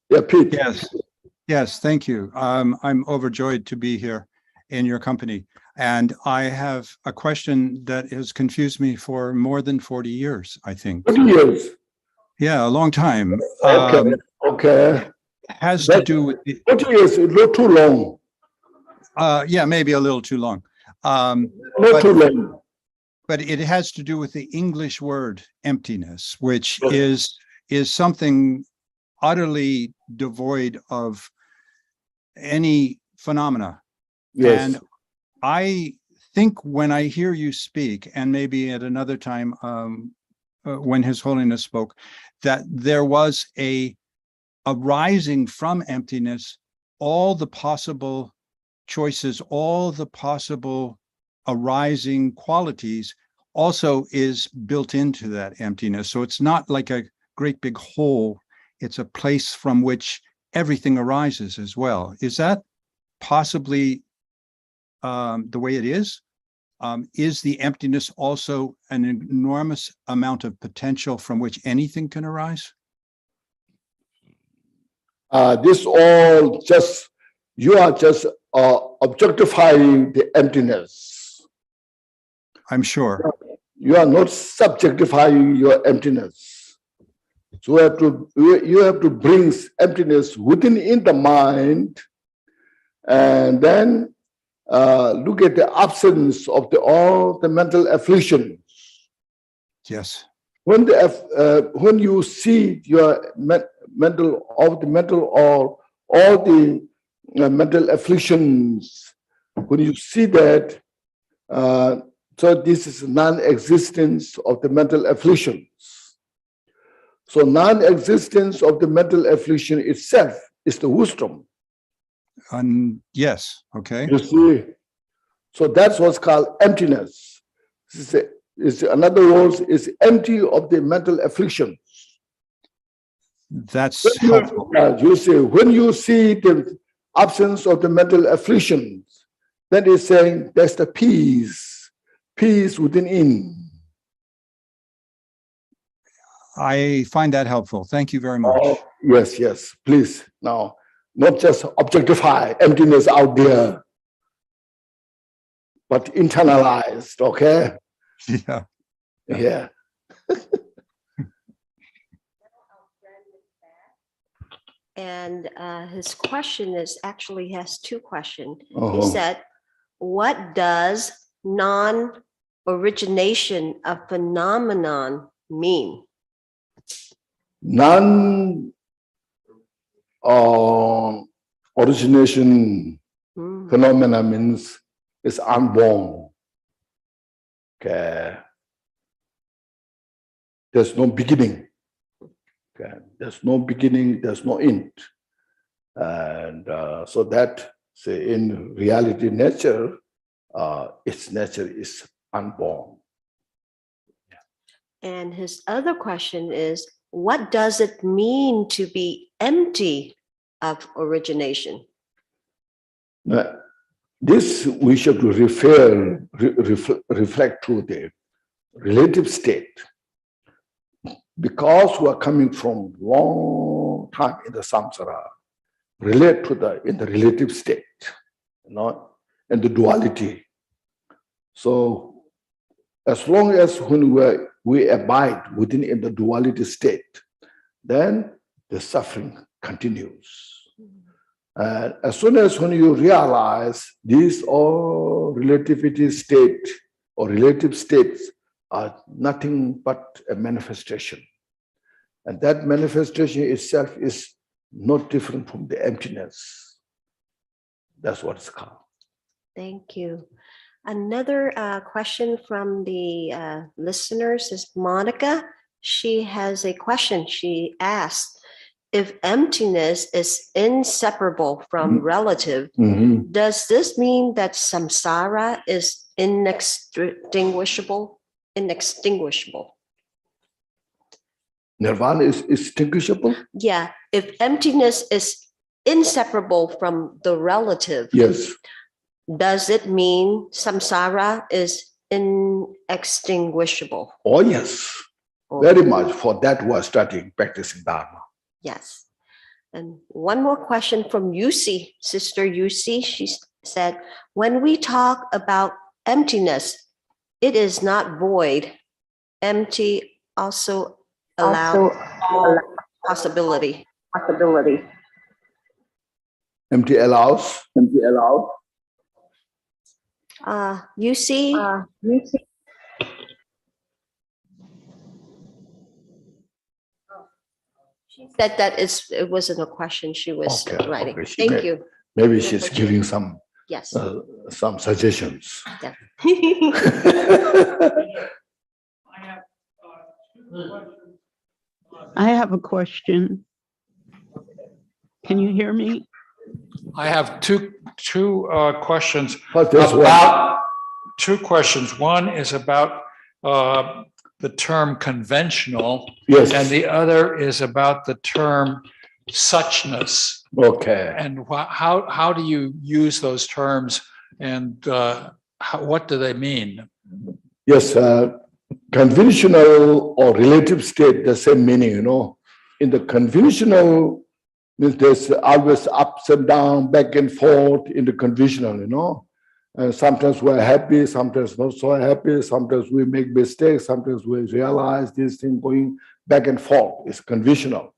Yeah, Pete. Yes. Yes, thank you. I'm overjoyed to be here in your company. And I have a question that has confused me for more than 40 years, I think. 20 years. Yeah, a long time. Okay. Okay. Has to do with the, 40 years is not too long. yeah, maybe a little too long. Not But- too long. But it has to do with the English word emptiness, which is something utterly devoid of any phenomena. Yes. And I think when I hear you speak, and maybe at another time when His Holiness spoke, that there was a arising from emptiness, all the possible choices, all the possible arising qualities also is built into that emptiness. So it's not like a great big hole. It's a place from which everything arises as well. Is that possibly the way it is? Is the emptiness also an enormous amount of potential from which anything can arise? This all just, you are just objectifying the emptiness. I'm sure. You are not subjectifying your emptiness. So you have to bring emptiness within in the mind, and then look at the absence of all the mental afflictions. Yes. When you see your mental or all the mental afflictions, when you see that, so this is non-existence of the mental afflictions. So non-existence of the mental affliction itself is the wisdom. Yes. Okay. You see, so that's what's called emptiness. In other words, it's empty of the mental afflictions. That's helpful. You see, when you see the absence of the mental afflictions, then it's saying there's the peace within. I find that helpful. Thank you very much. Oh, yes, please. Now not just objectify emptiness out there, but internalized, okay? Yeah. Yeah. And his question is actually has two questions. He Uh-huh. said, what does non-origination of phenomenon mean? Non origination Hmm. phenomena means it's unborn. Okay. There's no beginning. Okay. There's no beginning, there's no end. And so that, say, in reality, nature, its nature is unborn. And his other question is, what does it mean to be empty of origination? Now, this we should reflect to the relative state. Because we are coming from long time in the samsara, relate to in the relative state, and the duality. So as long as when we abide within in the duality state, then the suffering continues. And as soon as when you realize these all relativity state or relative states are nothing but a manifestation. And that manifestation itself is not different from the emptiness. That's what it's called. Thank you. Another question from the listeners is Monica. She has a question. She asked, if emptiness is inseparable from relative, does this mean that samsara is inextinguishable? Nirvana is extinguishable? Yeah, if emptiness is inseparable from the relative, Yes. does it mean samsara is inextinguishable? Oh, yes. Very much. For that, we are studying, practicing Dharma. Yes. And one more question from Yusi, Sister Yusi. She said, when we talk about emptiness, it is not void. Empty also allow possibility. Empty allows. Yusi, she said that it wasn't a question she was Okay, writing. okay, she Thank may- you. Maybe she's giving some Yes. suggestions. Yeah. I have a question. Can you hear me? I have two questions But this one, about two questions. One is about the term conventional, yes. and the other is about the term suchness. Okay. And how do you use those terms, and what do they mean? Yes, conventional or relative state, the same meaning, In the conventional, means there's always ups and downs, back and forth in the conventional, And sometimes we're happy, sometimes not so happy, sometimes we make mistakes, sometimes we realize this thing going back and forth. It's conventional.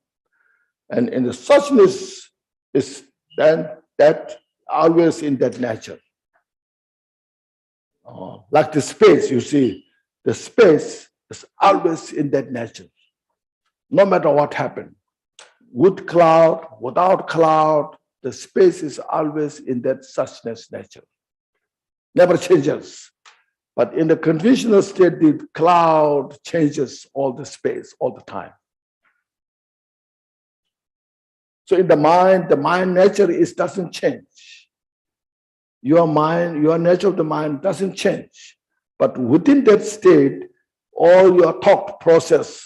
And in the suchness is then that always in that nature. Like the space, you see, the space is always in that nature, no matter what happened. With cloud, without cloud, the space is always in that suchness nature. Never changes. But in the conventional state, the cloud changes all the space, all the time. So in the mind nature doesn't change. Your mind, your nature of the mind doesn't change. But within that state, all your thought process,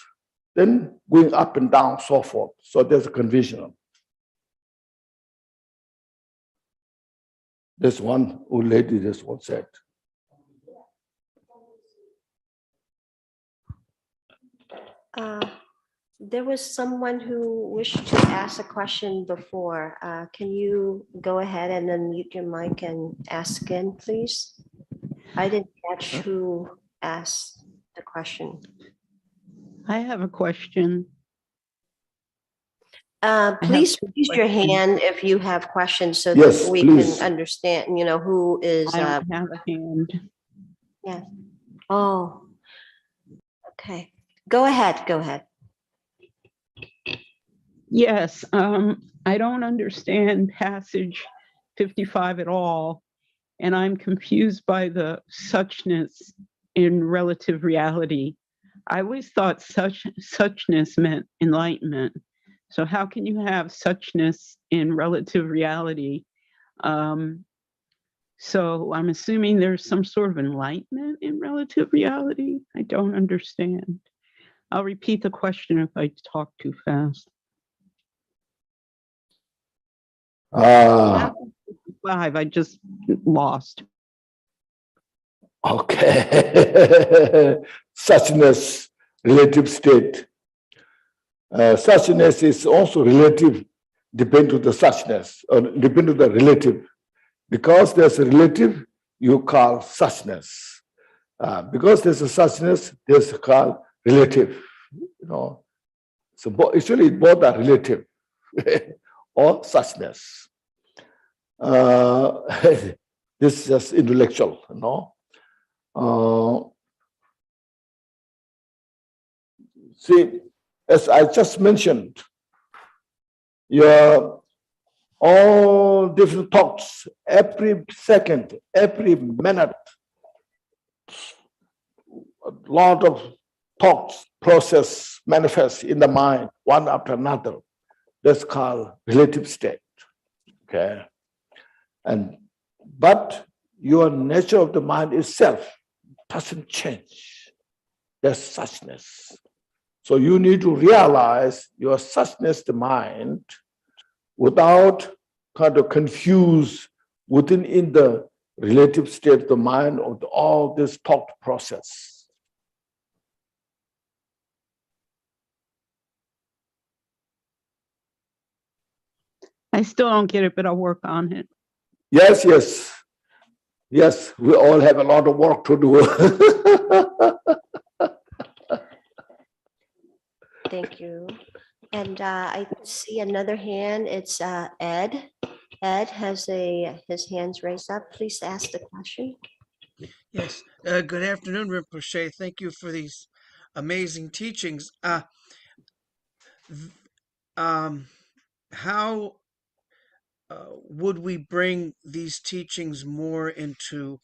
then going up and down, so forth. So there's a conventional. This one old lady just once said. There was someone who wished to ask a question before. Can you go ahead and unmute your mic and ask again, please? I didn't catch who asked the question. I have a question. Please two raise your questions. hand if you have questions so Yes, that we please. can understand, who is, I don't have a hand. oh, okay. Go ahead. Yes, I don't understand passage 55 at all, and I'm confused by the suchness in relative reality. I always thought suchness meant enlightenment. So how can you have suchness in relative reality? So I'm assuming there's some sort of enlightenment in relative reality. I don't understand. I'll repeat the question if I talk too fast. Ah, 5, I just lost. okay. Suchness, relative state. Suchness is also relative, depend to the suchness, or depend to the relative. Because there's a relative, you call suchness. Because there's a suchness, there's called relative. So actually both are relative or suchness. This is just intellectual, see, as I just mentioned, your all different thoughts, every second, every minute, a lot of thoughts, process, manifest in the mind, one after another. That's called relative state. Okay. But your nature of the mind itself doesn't change. There's suchness. So you need to realize your suchness, the mind, without kind of confuse in the relative state of the mind of all this thought process. I still don't get it, but I'll work on it. Yes, we all have a lot of work to do. Thank you. And I see another hand. It's Ed. Ed has his hands raised up. Please ask the question. Yes. Good afternoon, Rinpoche. Thank you for these amazing teachings. How would we bring these teachings more into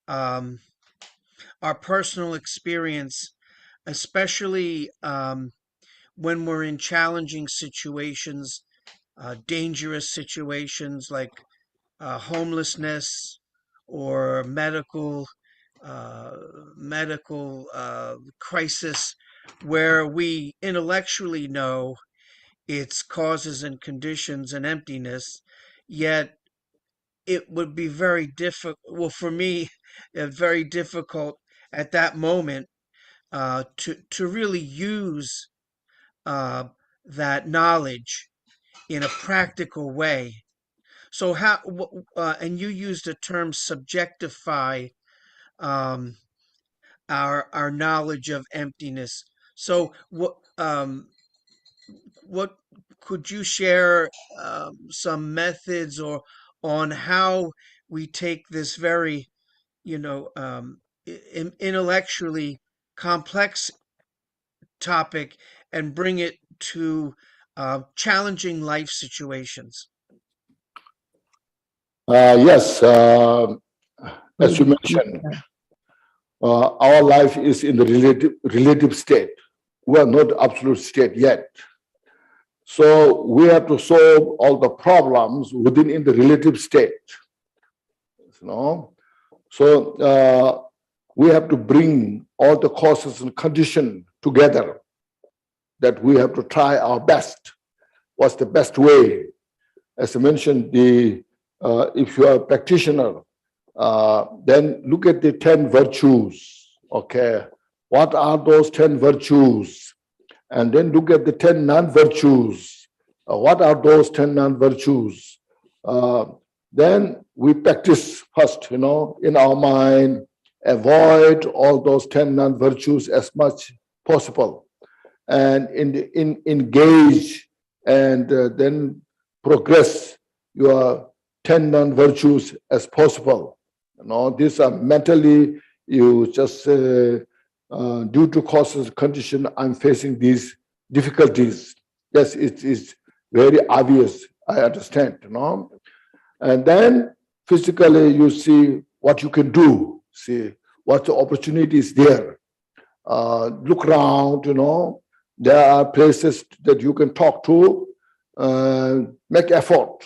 our personal experience, especially when we're in challenging situations, dangerous situations like homelessness or medical crisis, where we intellectually know its causes and conditions and emptiness, yet it would be very difficult, well, for me, very difficult at that moment to really use that knowledge in a practical way. So and you used the term subjectify our knowledge of emptiness. So what could you share some methods or on how we take this very intellectually complex topic and bring it to challenging life situations? Yes, as you mentioned, our life is in the relative state. We are not absolute state yet. So we have to solve all the problems in the relative state. So we have to bring all the causes and conditions together, that we have to try our best. What's the best way? As I mentioned, if you are a practitioner, then look at the 10 virtues. Okay, what are those 10 virtues? and then look at the 10 non-virtues. What are those 10 non-virtues? Then we practice first, in our mind, avoid all those 10 non-virtues as much possible, and engage and then progress your 10 non-virtues as possible. These are mentally, you just, due to causes condition, I'm facing these difficulties. Yes, it is very obvious, I understand, And then physically, you see what you can do, see what the opportunity is there. Look around, there are places that you can talk to, make effort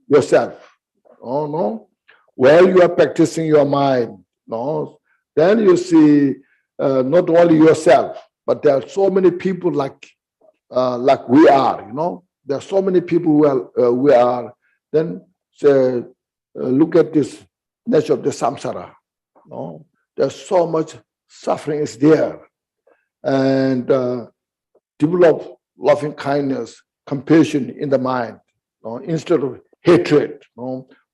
yourself. While you are practicing your mind, then you see not only yourself, but there are so many people like we are, there are so many people who we are. Then say, look at this nature of the samsara. There's so much suffering is there, and develop loving kindness, compassion in the mind, instead of hatred.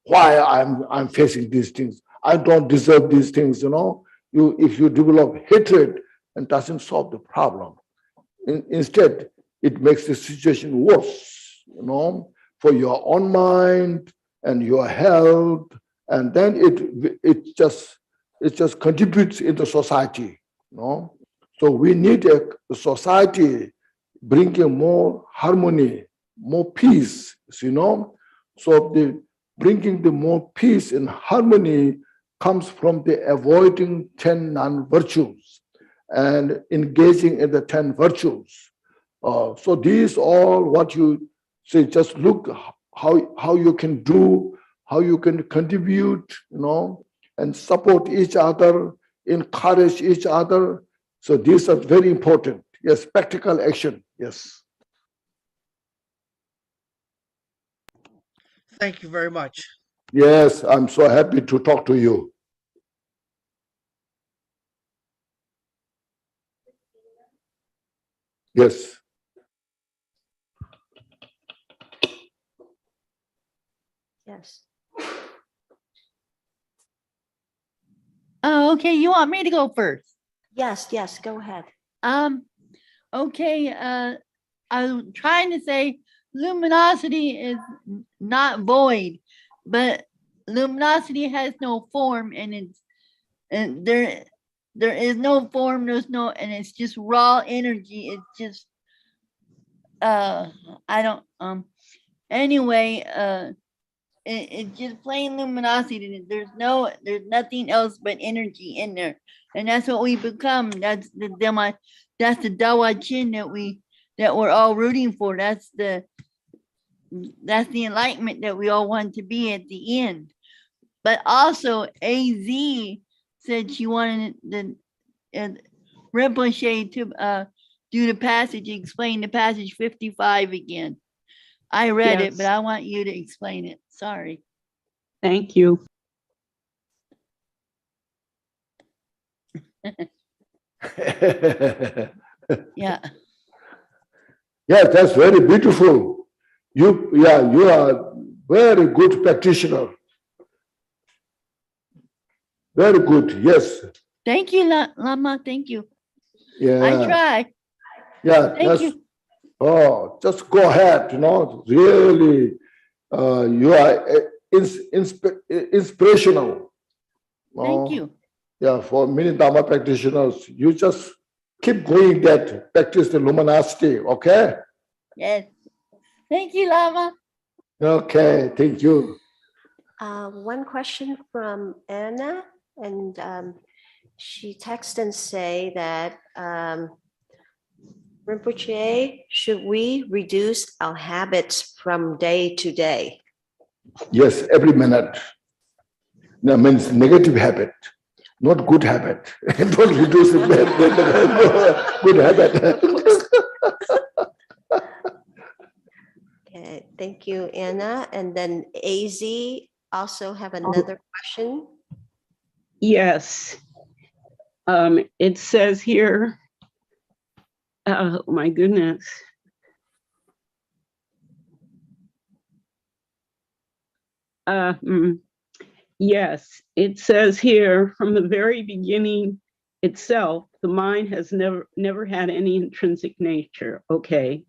Why I'm facing these things? I don't deserve these things. If you develop hatred, it doesn't solve the problem. Instead, it makes the situation worse. For your own mind and your health, and then it just contributes into society. So we need a society bringing more harmony, more peace. So bringing the more peace and harmony comes from the avoiding 10 non-virtues and engaging in the 10 virtues. So these all what you say, just look how you can do, how you can contribute, and support each other, encourage each other. So these are very important. Yes, practical action. Yes. Thank you very much. Yes, I'm so happy to talk to you. Yes. Yes. Oh, okay. You want me to go first? Yes, go ahead. Okay. I'm trying to say luminosity is not void, but luminosity has no form, and there is no form, and it's just raw energy. It's just I don't anyway, it's just plain luminosity. There's nothing else but energy in there, and that's what we become. That's the Dawa Chin that we're all rooting for. That's the enlightenment that we all want to be at the end. But also AZ said she wanted the Rinpoche to do the passage, explain the passage 55 again. I read it, but Yes. I want you to explain it. Sorry. Thank you. Yeah. Yeah, that's very beautiful. You are very good practitioner. Very good. Yes. Thank you, Lama. Thank you. Yeah. I try. Yeah. Thank you. Oh, just go ahead. Really, you are inspirational. Thank you. Yeah, for many Dharma practitioners, you just keep going that, practice the luminosity, okay? Yes. Thank you, Lama. Okay, thank you. One question from Anna, and she texted and say that Rinpoche, should we reduce our habits from day to day? Yes, every minute. That means negative habit, not good habit. Don't reduce it, good habit. Okay, thank you, Anna. And then AZ also have another question. Yes. It says here, Oh my goodness. Yes, it says here from the very beginning itself, the mind has never had any intrinsic nature. Okay.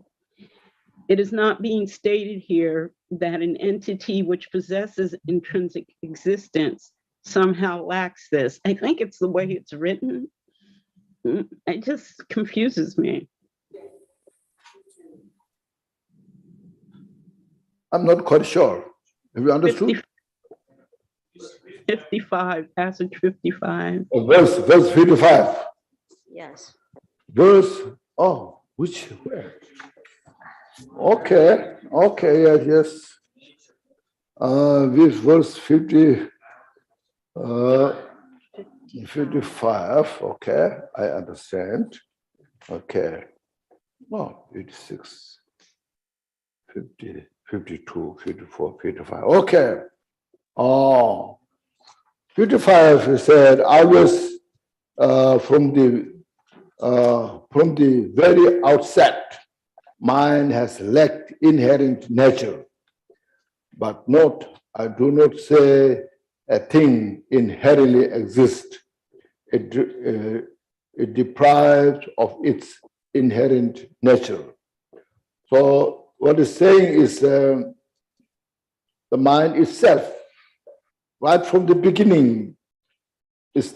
It is not being stated here that an entity which possesses intrinsic existence somehow lacks this. I think it's the way it's written. It just confuses me. I'm not quite sure. Have you understood? 55, passage 55. Oh, verse 55. Yes. Verse, oh, which, where? Okay, yes. This verse 55, okay, I understand. Okay. Oh, 56, 50, 52, 54, 55. Okay. Oh, 55 he said, I was from the very outset, mind has lacked inherent nature, but I do not say a thing inherently exists. It deprived of its inherent nature. So what it's saying is the mind itself, right from the beginning, is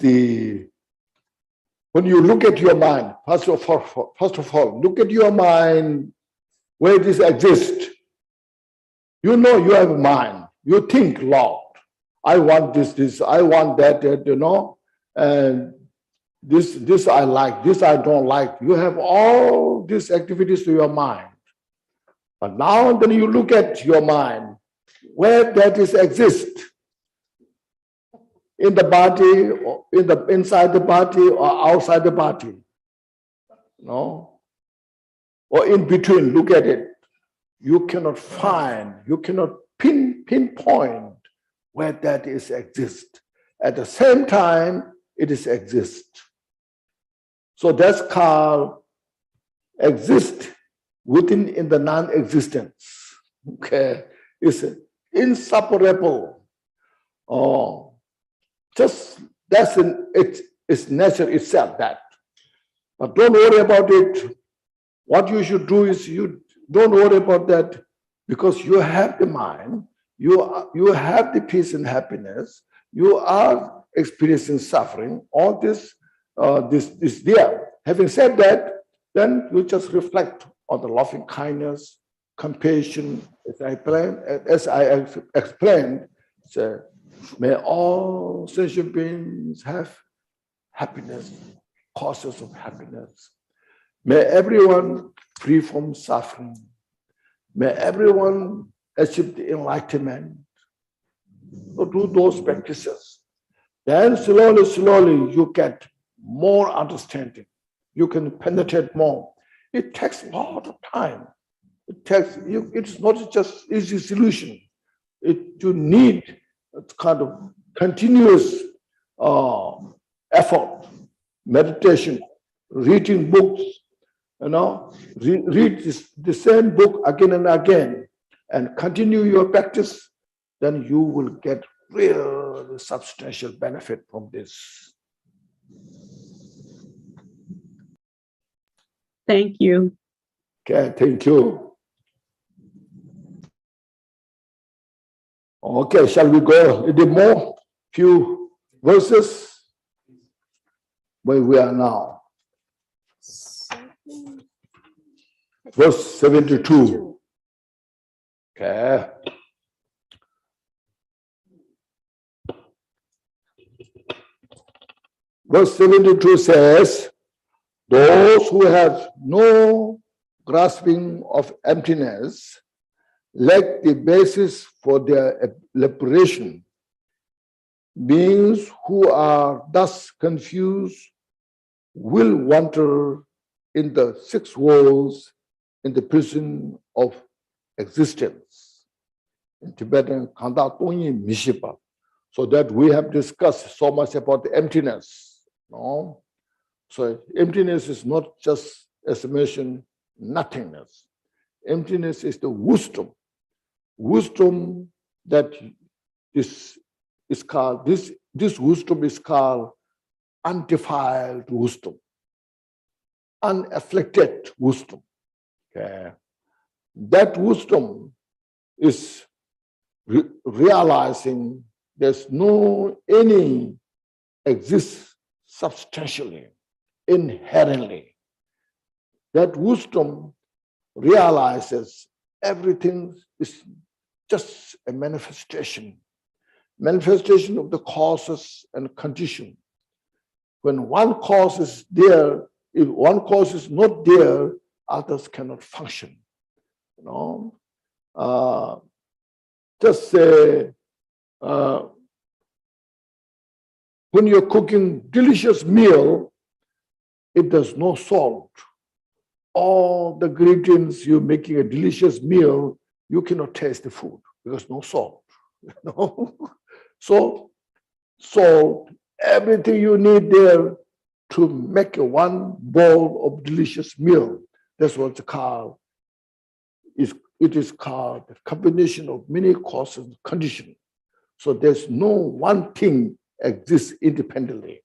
when you look at your mind, first of all, look at your mind where this exists. You know you have a mind. You think a lot. I want this, I want that, you know, and this I like, this I don't like. You have all these activities to your mind. But now then you look at your mind, where that is exist. In the body, or inside the body, or outside the body, no, or in between. Look at it. You cannot find, you cannot pinpoint where that is exist. At the same time, it is exist. So that's called exist within in the non-existence. Okay, it's inseparable. Oh. Just that's it's nature itself that. But don't worry about it. What you should do is you don't worry about that because you have the mind, you have the peace and happiness, you are experiencing suffering. All this is there. Having said that, then you just reflect on the loving kindness, compassion, as I explained. So, may all sentient beings have happiness, causes of happiness. May everyone free from suffering. May everyone achieve the enlightenment. So do those practices. Then slowly you get more understanding. You can penetrate more. It takes a lot of time. It's not just easy solution. You need kind of continuous effort, meditation, reading books, you know, read the same book again and again and continue your practice, then you will get real substantial benefit from this. Thank you. Okay, thank you. Okay, shall we go a little more? Few verses where we are now. Verse 72. Okay. Verse 72 says, those who have no grasping of emptiness lack the basis for their liberation. Beings who are thus confused will wander in the six worlds in the prison of existence. In Tibetan, Kanda Tonyi Mishipa. So that we have discussed so much about the emptiness. No? So emptiness is not just as mentioned, nothingness. Emptiness is the wisdom. Wisdom that is called, this wisdom is called undefiled wisdom, unafflicted wisdom. Okay. That wisdom is realizing there's no any exists substantially, inherently. That wisdom realizes everything is just a manifestation of the causes and condition. When one cause is there, if one cause is not there, others cannot function. You know, just say, when you're cooking delicious meal, it does no salt. All the ingredients, you're making a delicious meal, you cannot taste the food because no salt. You know? So salt, everything you need there to make a one bowl of delicious meal. That's what it's called. It is called a combination of many causes and conditions. So there's no one thing exists independently.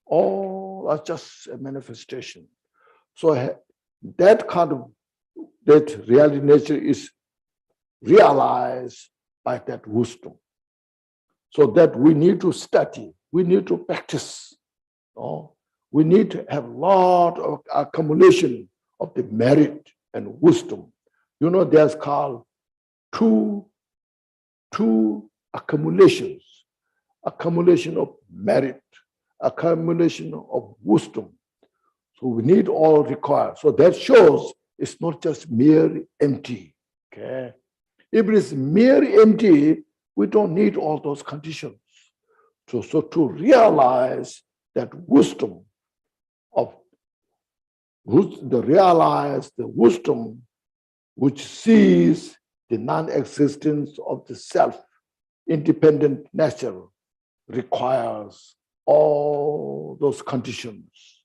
All are just a manifestation. So that kind of, that reality nature is realized by that wisdom. So that we need to study, we need to practice. We need to have a lot of accumulation of the merit and wisdom. You know, there's called two accumulations: accumulation of merit, accumulation of wisdom. So we need all required. So that shows it's not just mere empty. Okay, if it is mere empty, we don't need all those conditions. So to realize that wisdom of the wisdom which sees the non-existence of the self-independent nature requires all those conditions.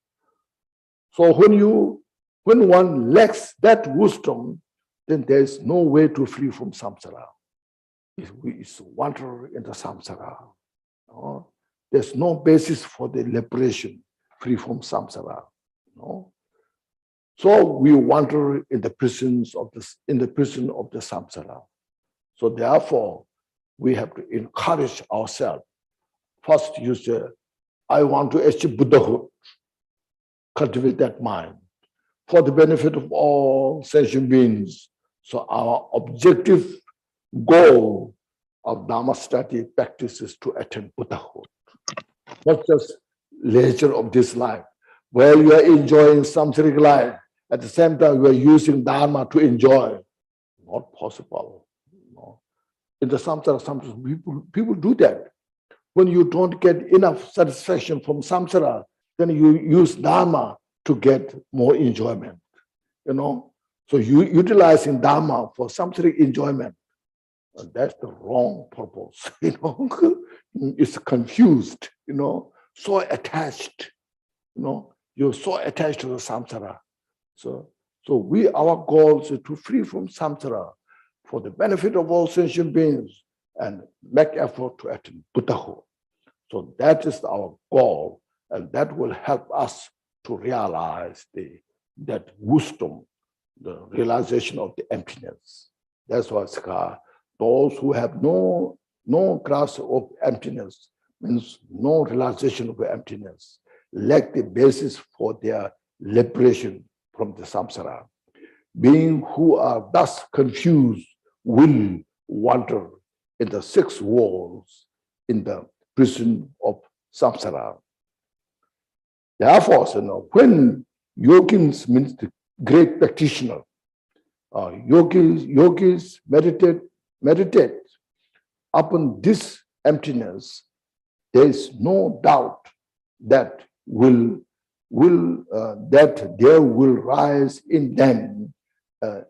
So when one lacks that wisdom, then there's no way to flee from samsara. It's wander in the samsara. There's no basis for the liberation free from samsara. So we wander in the prisons of the samsara. So therefore, we have to encourage ourselves. First, you say, I want to achieve Buddhahood. Cultivate that mind for the benefit of all sentient beings. So our objective goal of Dhamma study practice is to attain Buddhahood. Not just leisure of this life, where you are enjoying samsaric life, at the same time you are using Dharma to enjoy. Not possible. In the samsara, sometimes people do that. When you don't get enough satisfaction from samsara, then you use Dharma to get more enjoyment. So you utilizing Dharma for samsaric enjoyment. And that's the wrong purpose. It's confused. So attached. You're so attached to the samsara. So our goal is to free from samsara for the benefit of all sentient beings and make effort to attain Buddhahood. So that is our goal, and that will help us to realize that wisdom, the realization of the emptiness. That's why it's called those who have no grasp of emptiness, means no realization of emptiness, lack the basis for their liberation from the samsara. Being who are thus confused will wander in the 6 walls in the prison of samsara. Therefore, when yogins means the great practitioner, yogis meditate upon this emptiness, there is no doubt that that there will rise in them a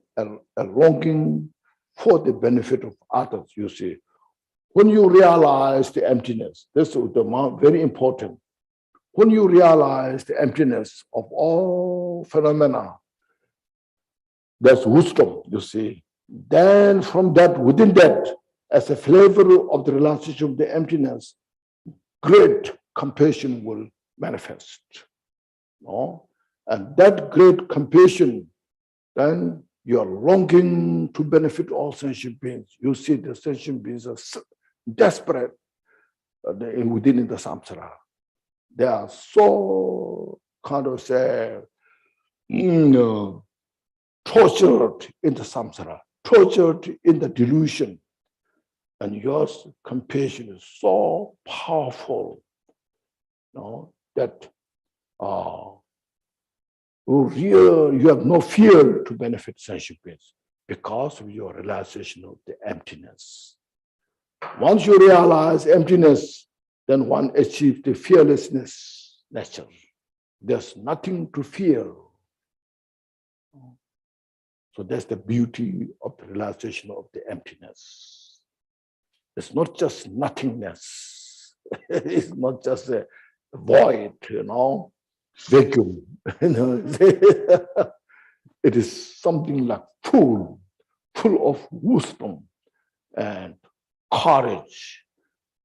longing for the benefit of others. You see, when you realize the emptiness, this is very important. when you realize the emptiness of all phenomena, that's wisdom, you see. Then from that, within that, as a flavor of the realization of the emptiness, great compassion will manifest. No? And that great compassion, then you are longing to benefit all sentient beings. You see the sentient beings are desperate within the samsara. They are so kind of say, tortured in the samsara, tortured in the delusion. And your compassion is so powerful, that you have no fear to benefit sentient beings because of your realization of the emptiness. Once you realize emptiness, then one achieves the fearlessness nature. There's nothing to fear. So that's the beauty of the realization of the emptiness. It's not just nothingness. It's not just a void, vacuum. It is something like full of wisdom and courage,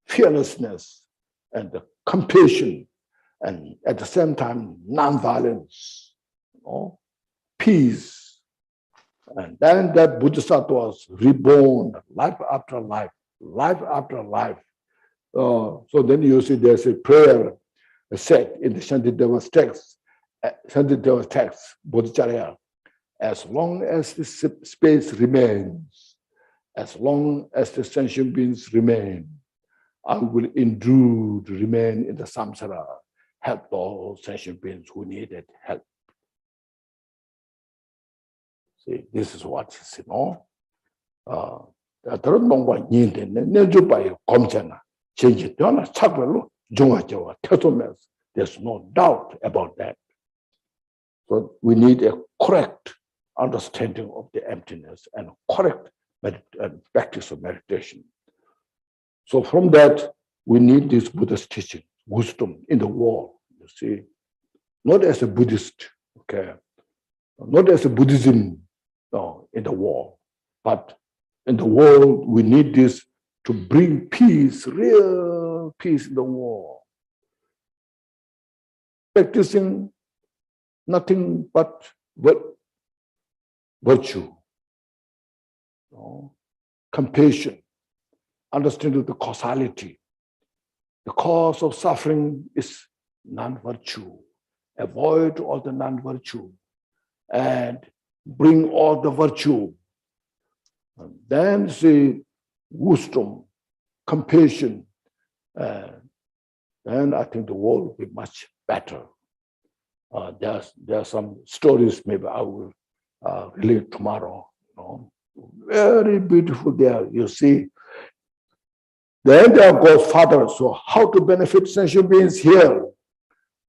fearlessness, and the compassion, and at the same time, non-violence, peace. And then that Bodhisattva was reborn life after life, life after life. So then you see there's a prayer said in the Shantideva's text, Bodhicharya, as long as the space remains, as long as the sentient beings remain, I will endure to remain in the samsara, help all sentient beings who needed help. See, this is what is, 다른 놈과 인데는 내주바에 검잖아. 진짜 되나 착별로 중화자와 태도면서. There's no doubt about that. So we need a correct understanding of the emptiness and correct practice of meditation. So from that, we need this Buddha's teaching, wisdom in the world, you see. Not as a Buddhist, okay? Not as a Buddhism in the world, but in the world, we need this to bring peace, real peace in the world. Practicing nothing but virtue, compassion, understanding the causality. The cause of suffering is non-virtue. Avoid all the non-virtue and bring all the virtue. And then see wisdom, compassion, then I think the world will be much better. There are some stories maybe I will relate tomorrow. Very beautiful there, you see. Then there goes Father. So how to benefit sentient beings here?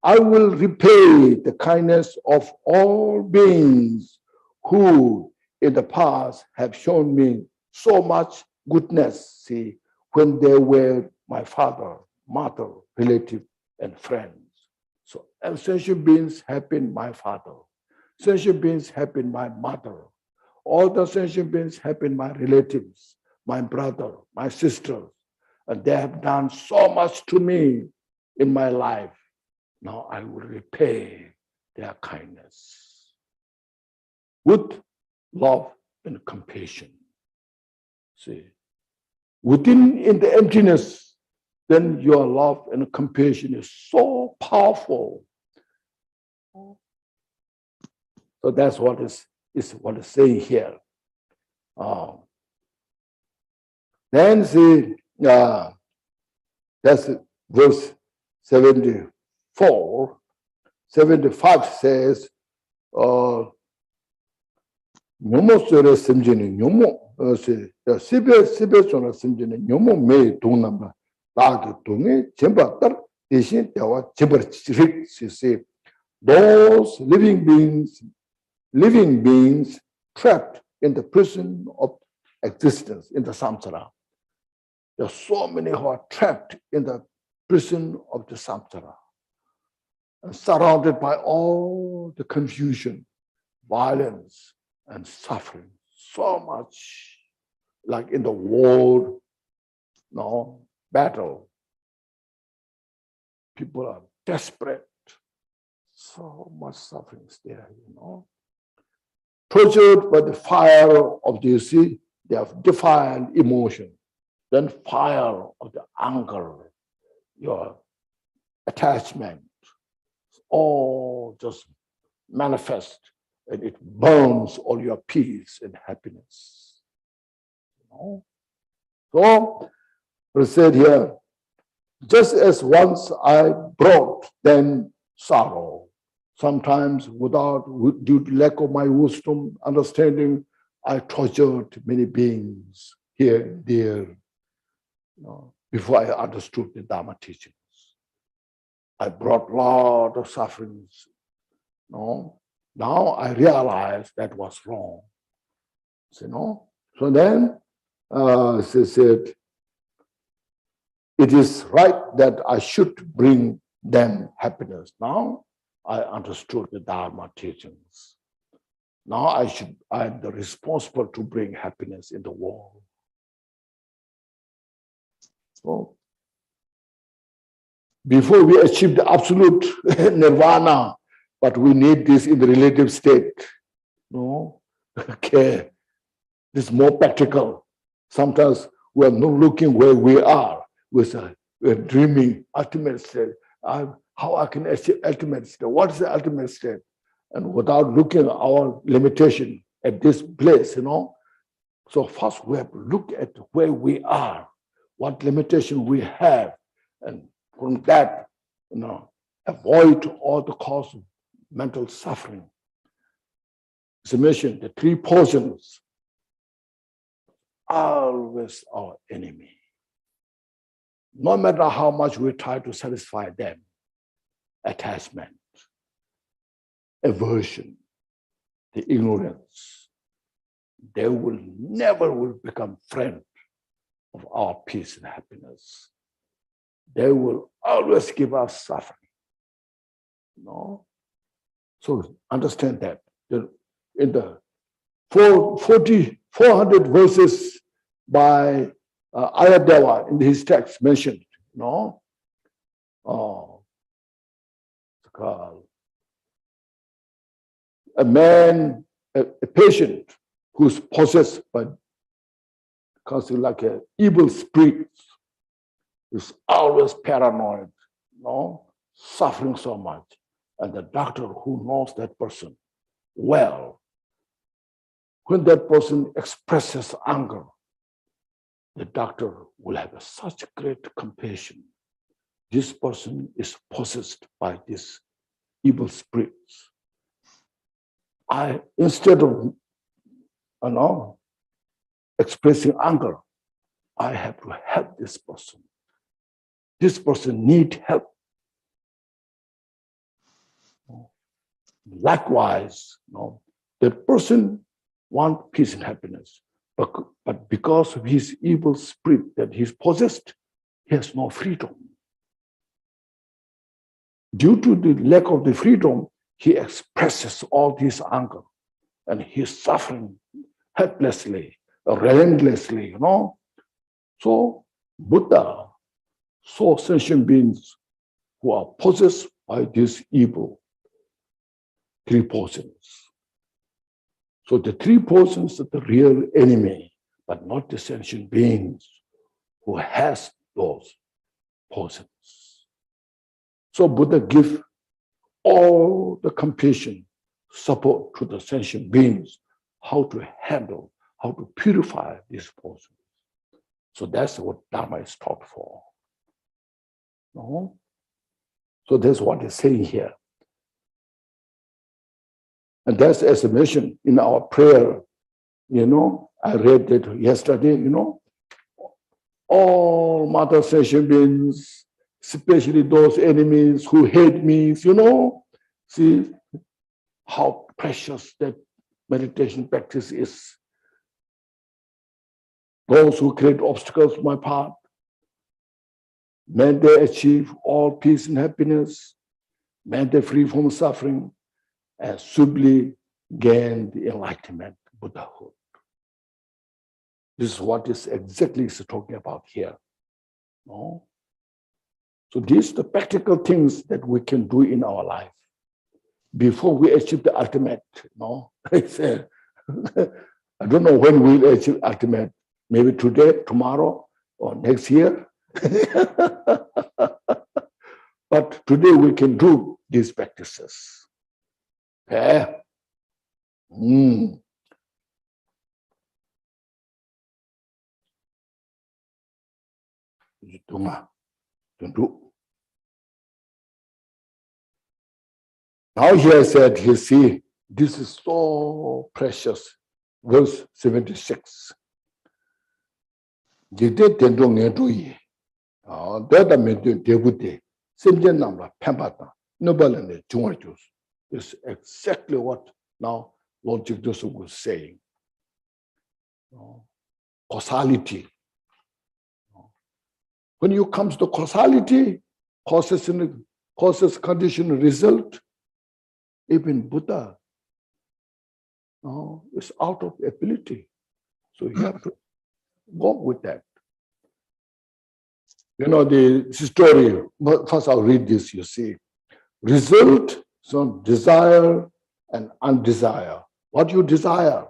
I will repay the kindness of all beings who in the past have shown me so much goodness, see, when they were my father, mother, relative, and friends. So sentient beings have been my father. Sentient beings have been my mother. All the sentient beings have been my relatives, my brother, my sisters, and they have done so much to me in my life. Now I will repay their kindness with love and compassion. See, in the emptiness, then your love and compassion is so powerful. So that's what is what is saying here. Then see, that's verse 74. 75 says, Nyomo sore simjini, nyomo, sibe sore simjini, nyomo me dongnamba, dagi dongi, jemba tar, deshin dewa jembar rik, see, those living beings trapped in the prison of existence, in the samsara. There are so many who are trapped in the prison of the samsara. and surrounded by all the confusion, violence, and suffering. So much like in the war, battle. People are desperate. So much suffering is there, Tortured by the fire of the they have defiant emotion. Then fire of the anger, your attachment, all just manifest, and it burns all your peace and happiness. So, it said here, just as once I brought them sorrow, sometimes due to lack of my wisdom, understanding, I tortured many beings here and there, before I understood the Dharma teachings. I brought a lot of sufferings. Now I realize that was wrong. So then she said, it is right that I should bring them happiness. Now I understood the Dharma teachings. Now I am the responsible to bring happiness in the world. So before we achieve the absolute nirvana, but we need this in the relative state. Okay, this is more practical. Sometimes we are not looking where we are. We're dreaming ultimate state. How I can achieve ultimate state? What is the ultimate state? And without looking at our limitation at this place, So first we have to look at where we are, what limitation we have, and from that, avoid all the cause of mental suffering. As I mentioned, the three poisons are always our enemy. No matter how much we try to satisfy them, attachment, aversion, the ignorance, they will never become friends of our peace and happiness. They will always give us suffering. So understand that. In the 400 verses by Ayadeva in his text mentioned, a man, a patient who's possessed by like an evil spirit, is always paranoid, suffering so much. And the doctor who knows that person well, when that person expresses anger, the doctor will have such great compassion. This person is possessed by these evil spirits. Instead of expressing anger, I have to help this person. This person needs help. Likewise, the person wants peace and happiness, but because of his evil spirit that he's possessed, he has no freedom. Due to the lack of the freedom, he expresses all this anger, and he's suffering helplessly, relentlessly, So Buddha saw sentient beings who are possessed by this evil three poisons. So the three poisons are the real enemy, but not the sentient beings who has those poisons. So Buddha gives all the compassion, support to the sentient beings, how to handle, how to purify these poisons. So that's what Dharma is taught for. So that's what it's saying here. And that's as I mentioned in our prayer, I read that yesterday, all mother sentient beings, especially those enemies who hate me, see how precious that meditation practice is. Those who create obstacles to my path, may they achieve all peace and happiness. may they free from suffering, and swiftly gain the enlightenment, Buddhahood. This is what is exactly is talking about here. No? So these are the practical things that we can do in our life before we achieve the ultimate. No, I say, I don't know when we'll achieve ultimate. Maybe today, tomorrow, or next year. But today we can do these practices. Okay. Now he has said, you see, this is so precious. Verse 76. Jite tendo ngedo ye. Dada mendo debute. Simjen namla pembata. Nobalene jungajus. This is exactly what now Lord Jigdosu was saying. Causality. When you come to causality, causes, condition, result, even Buddha is out of ability. So you have to go with that. You know, the story, first I'll read this, you see. Result, so desire and undesire. What you desire,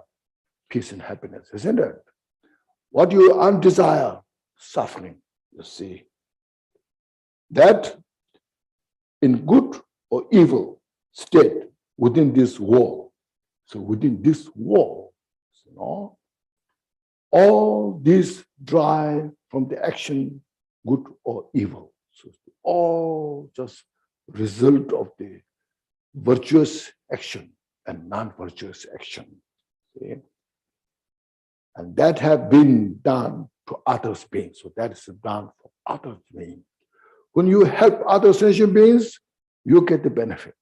peace and happiness, isn't it? What you undesire, suffering, you see. That in good or evil state within this wall. So within this wall, you know, all these drive from the action, good or evil. So all just result of the virtuous action and non-virtuous action. See? And that have been done to others beings. So that is done for others beings. When you help other sentient beings, you get the benefit.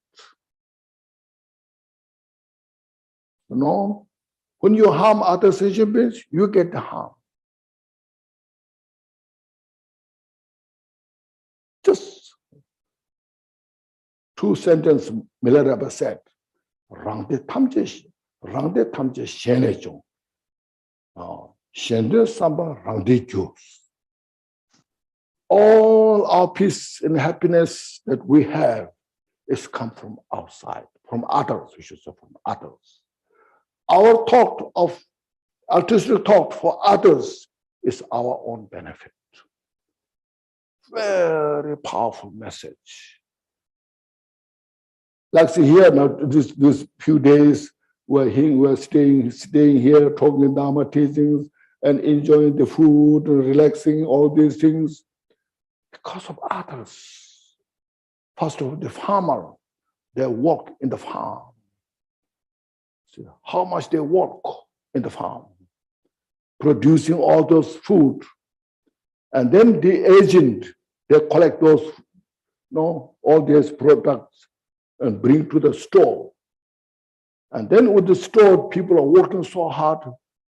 You know, when you harm other sentient beings, you get the harm. Just two sentences Milarepa said. Rangde tamje shene jong. Shende samba rangde juice. All our peace and happiness that we have is come from outside, from others, we should say from others. Our thought of altruistic thought for others is our own benefit. Very powerful message. Like see here now, this few days we're staying here, talking in Dharma teachings and enjoying the food, and relaxing, all these things, because of others. First of all, the farmer, they work in the farm. See how much they work in the farm, producing all those food. And then the agent, they collect those, all these products and bring to the store. And then with the store, people are working so hard,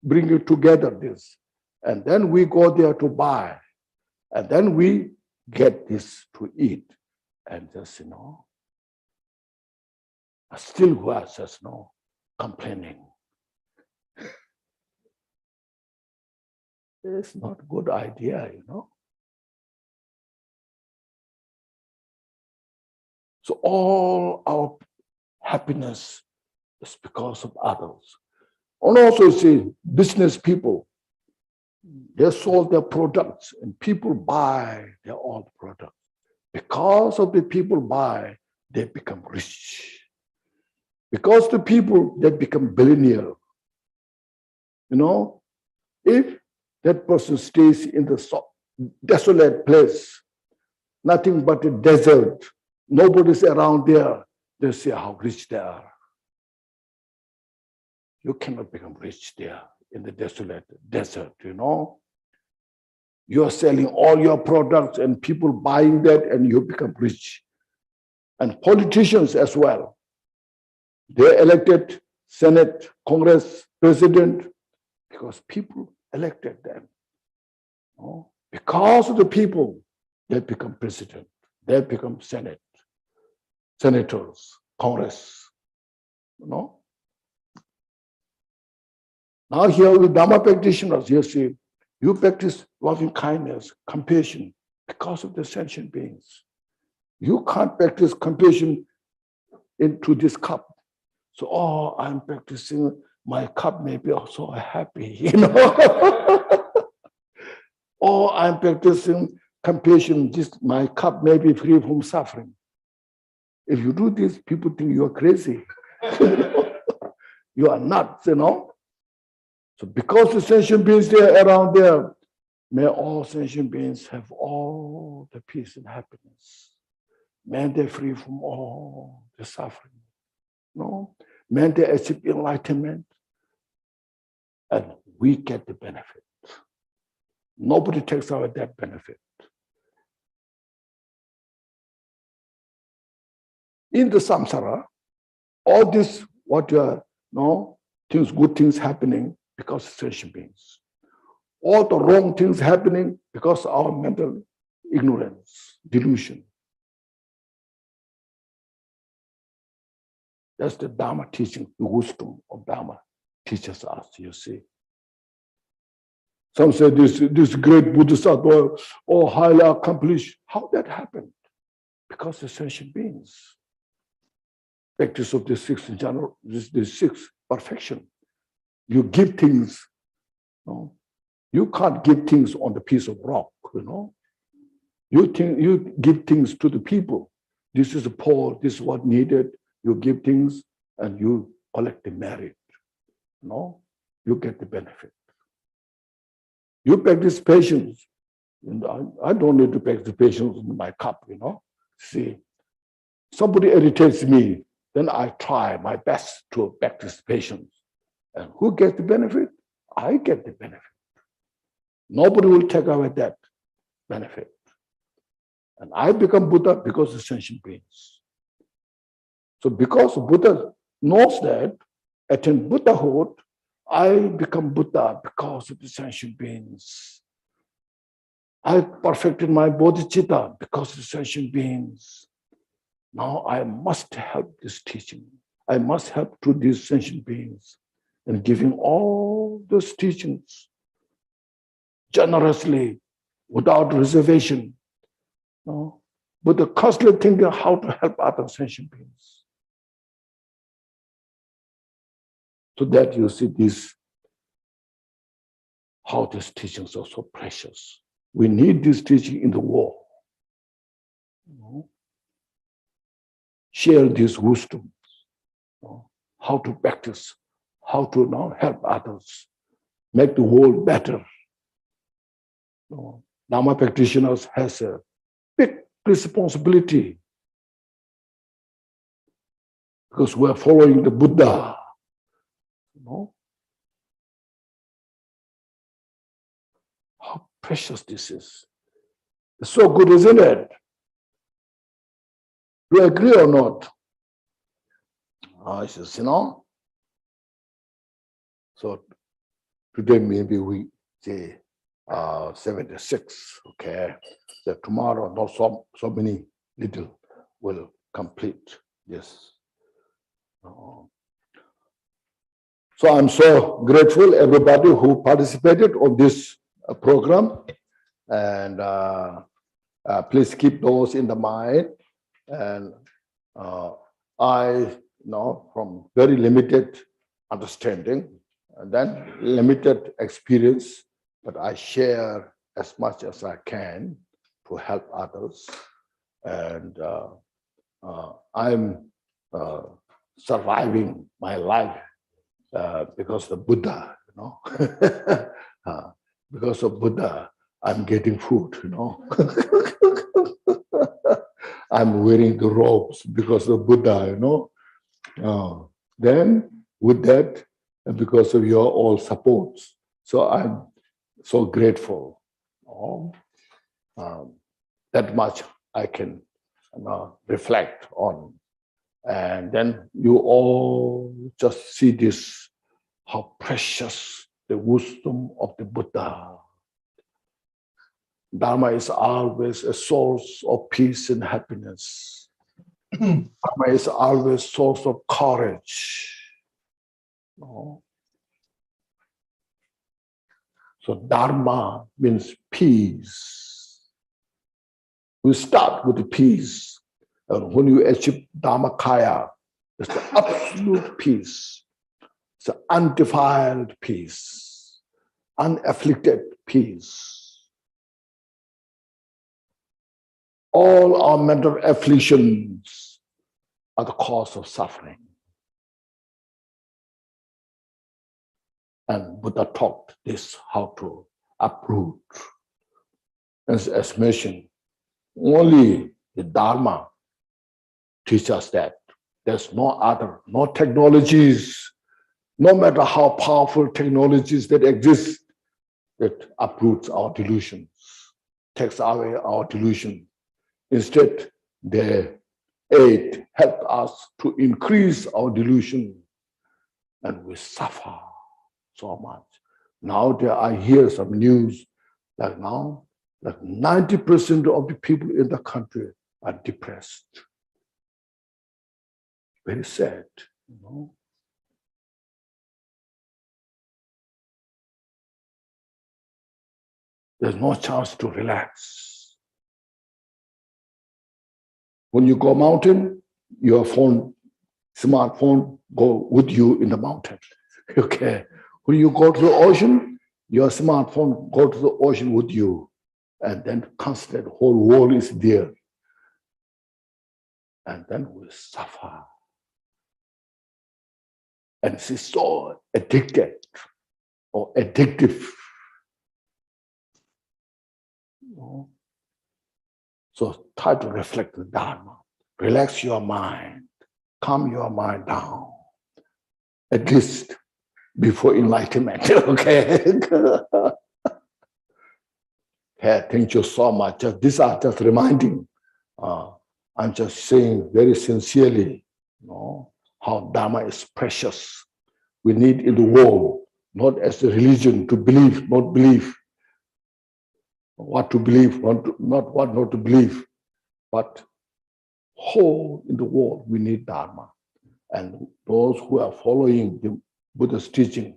bring it together this. And then we go there to buy. And then we get this to eat. And just, still who are just, complaining. It's not a good idea, So all our happiness is because of others. And also see, business people, they sold their products and people buy their own products. Because of the people buy, they become rich. Because the people that become billionaire, if that person stays in the desolate place, nothing but a desert, nobody's around there, they say how rich they are. You cannot become rich there in the desolate desert, You are selling all your products and people buying that and you become rich. And politicians as well. They elected Senate, Congress, President, because people elected them. Because of the people, they become president, they become Senate. senators, Congress, you know. Now here with Dharma practitioners, you see, you practice loving kindness, compassion because of the sentient beings. You can't practice compassion into this cup. So, oh, I'm practicing, my cup may be so happy, you know. Oh, I'm practicing compassion, just my cup may be free from suffering. If you do this, people think you are crazy. You are nuts, you know. So because the sentient beings there around there, may all sentient beings have all the peace and happiness. May they free from all the suffering. No? May they achieve enlightenment. And we get the benefit. Nobody takes away that benefit. In the samsara, all this, what you are, no, things, good things happening because of sentient beings. All the wrong things happening because of our mental ignorance, delusion. That's the Dharma teaching, the wisdom of Dharma teaches us, you see. Some say this great Bodhisattva, oh, highly accomplished. How that happened? Because the sentient beings. Practice of the sixth in general, the sixth perfection. You give things, no? You can't give things on the piece of rock, you know. You give things to the people. This is poor, this is what needed. You give things and you collect the merit. No, you get the benefit. You practice patience. And I don't need to practice patience in my cup, you know. See, somebody irritates me, then I try my best to practice patience. And who gets the benefit? I get the benefit. Nobody will take away that benefit. And I become Buddha because of sentient beings. So because Buddha knows that, attain Buddhahood, I become Buddha because of the sentient beings. I perfected my bodhicitta because of the sentient beings. Now I must help this teaching. I must help to these sentient beings and giving all those teachings generously, without reservation. No? But the constantly thinking how to help other sentient beings. So that you see this, how these teachings are so precious. We need this teaching in the world. You know? Share this wisdom, you know? How to practice, how to now help others, make the world better. You know? Dharma practitioners has a big responsibility because we're following the Buddha. You know? How precious this is. It's so good, isn't it? Do you agree or not? I says, you know. So today maybe we say 76, okay. So tomorrow not so many little will complete this. So I'm so grateful everybody who participated on this program, and please keep those in the mind. And I know from very limited understanding and then limited experience, but I share as much as I can to help others. And I'm surviving my life because of Buddha, you know. Because of Buddha, I'm getting food, you know. I'm wearing the robes because of Buddha, you know. Then with that, because of your all supports, so I'm so grateful. That much I can reflect on. And then you all just see this, how precious the wisdom of the Buddha. Dharma is always a source of peace and happiness. Dharma is always source of courage. No? So Dharma means peace. We start with the peace. And when you achieve Dharmakaya, it's the absolute peace. It's an undefiled peace, unafflicted peace. All our mental afflictions are the cause of suffering. And Buddha taught this how to uproot. As mentioned, only the Dharma teaches us that. There's no other, no technologies, no matter how powerful technologies that exist, that uproots our delusions, takes away our delusion. Instead, they help us to increase our delusion, and we suffer so much. Now I hear some news like now, like 90% of the people in the country are depressed. Very sad, you know. There's no chance to relax. When you go mountain, your phone, smartphone go with you in the mountain. Okay. When you go to the ocean, your smartphone go to the ocean with you. And then constant whole world is there. And then we suffer. And it's so addicted or addictive. So try to reflect the Dharma. Relax your mind. Calm your mind down. At least before enlightenment. Okay. Yeah, thank you so much. These are just reminding. I'm just saying very sincerely, you know, how Dharma is precious. We need in the world, not as a religion, to believe, not believe. What to believe, not what not to believe, but whole in the world, we need Dharma. And those who are following the Buddha's teaching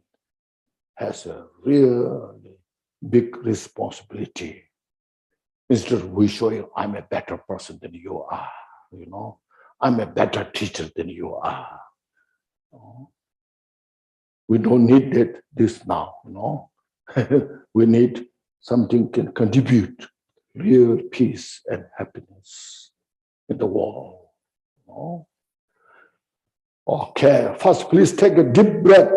has a really big responsibility. Instead of we showing, I'm a better person than you are, you know, I'm a better teacher than you are. You know? We don't need this now, you know. We need something can contribute real peace and happiness in the world. You know? Okay, first please take a deep breath.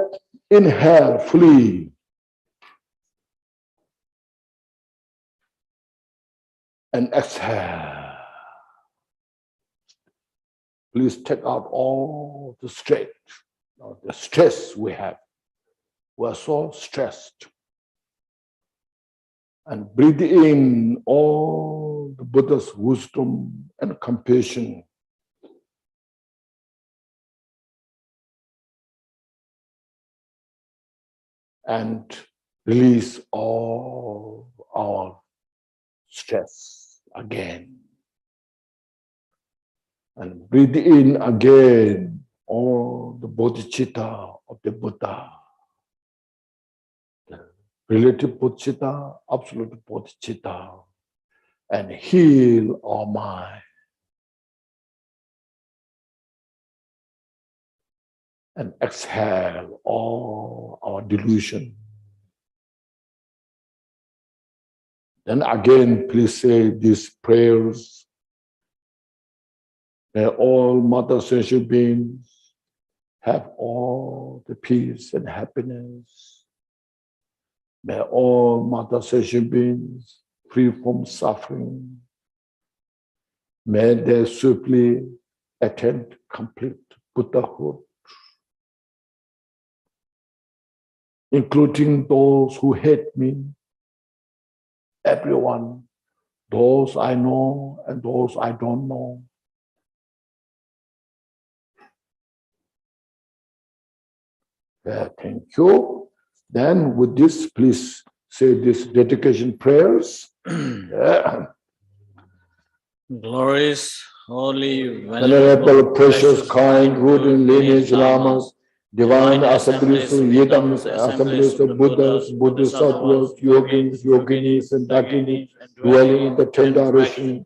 Inhale fully. And exhale. Please take out all the stress we have. We're so stressed. And breathe in all the Buddha's wisdom and compassion. And release all our stress again. And breathe in again all the bodhicitta of the Buddha. The relative bodhicitta, absolute bodhicitta. And heal our mind. And exhale all our delusion. Then again, please say these prayers. May all Mother Sentient beings have all the peace and happiness. May all Mother Sentient beings free from suffering. May they swiftly attain complete Buddhahood, including those who hate me, everyone, those I know and those I don't know. Thank you. Then with this, please say this dedication prayers. Glorious holy, venerable, precious, kind, root and lineage lamas, divine assemblies of yidams, assemblies of Buddhas, Bodhisattvas, yogins, yoginis, and dakinis, dwelling in the 10th direction,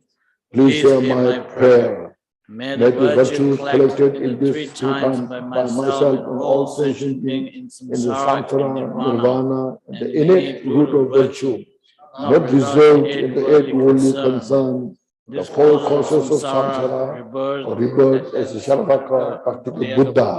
please hear my prayer. May the virtues collected in this time by myself and all sentient beings in the samsara, nirvana, and the innate root of virtue, not result in the eight worldly concerns, the four causes of samsara, or rebirth as a Sarvaka, practical Buddha.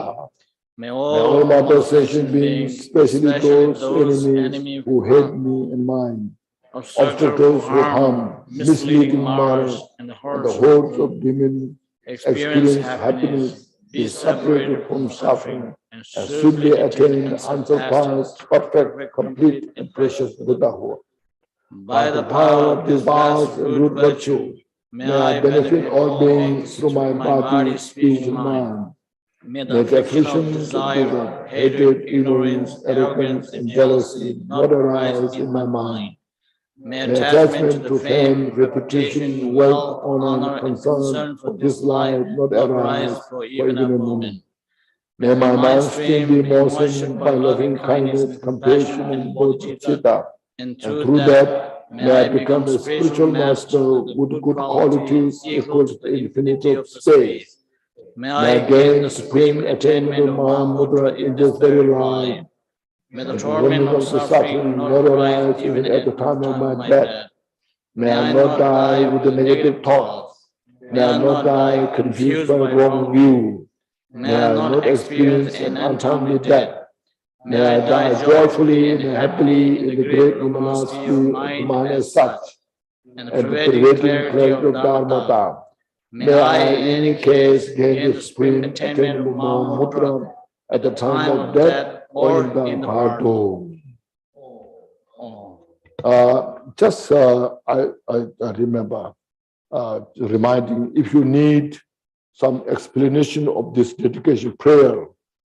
May all other sentient beings, especially those enemies who hate me and mine, obstacles who harm, misleading Mars, and the hordes of demons, experience happiness, be separated from suffering, and swiftly attain unsurpassed, perfect, complete, and precious Buddhahood. By the power of this vast and root virtue, may I benefit all beings through my body, speech, and mind. May the affliction of desire, hatred, ignorance, arrogance, and jealousy not arise in my mind. May attachment to fame, reputation, wealth, honor, and concern for this life not arise for even a moment. May my mind stream be moistened by loving kindness, compassion, and bodhicitta. And through that, may I become a spiritual master with good qualities equal to the infinity of space. May I gain the supreme attainment of Mahamudra in this very life. May the torment of suffering not arise even at the time of my death. May I not die with the negative thoughts. May I not die confused by wrong view. May I not experience an untimely death. May I die joyfully and happily in the great luminosity of mind as such, and the pervading clarity of Dharmata. May I in any case gain the supreme attainment of Mahamudra at the time of death or in the bardo. I remember reminding, if you need some explanation of this dedication prayer,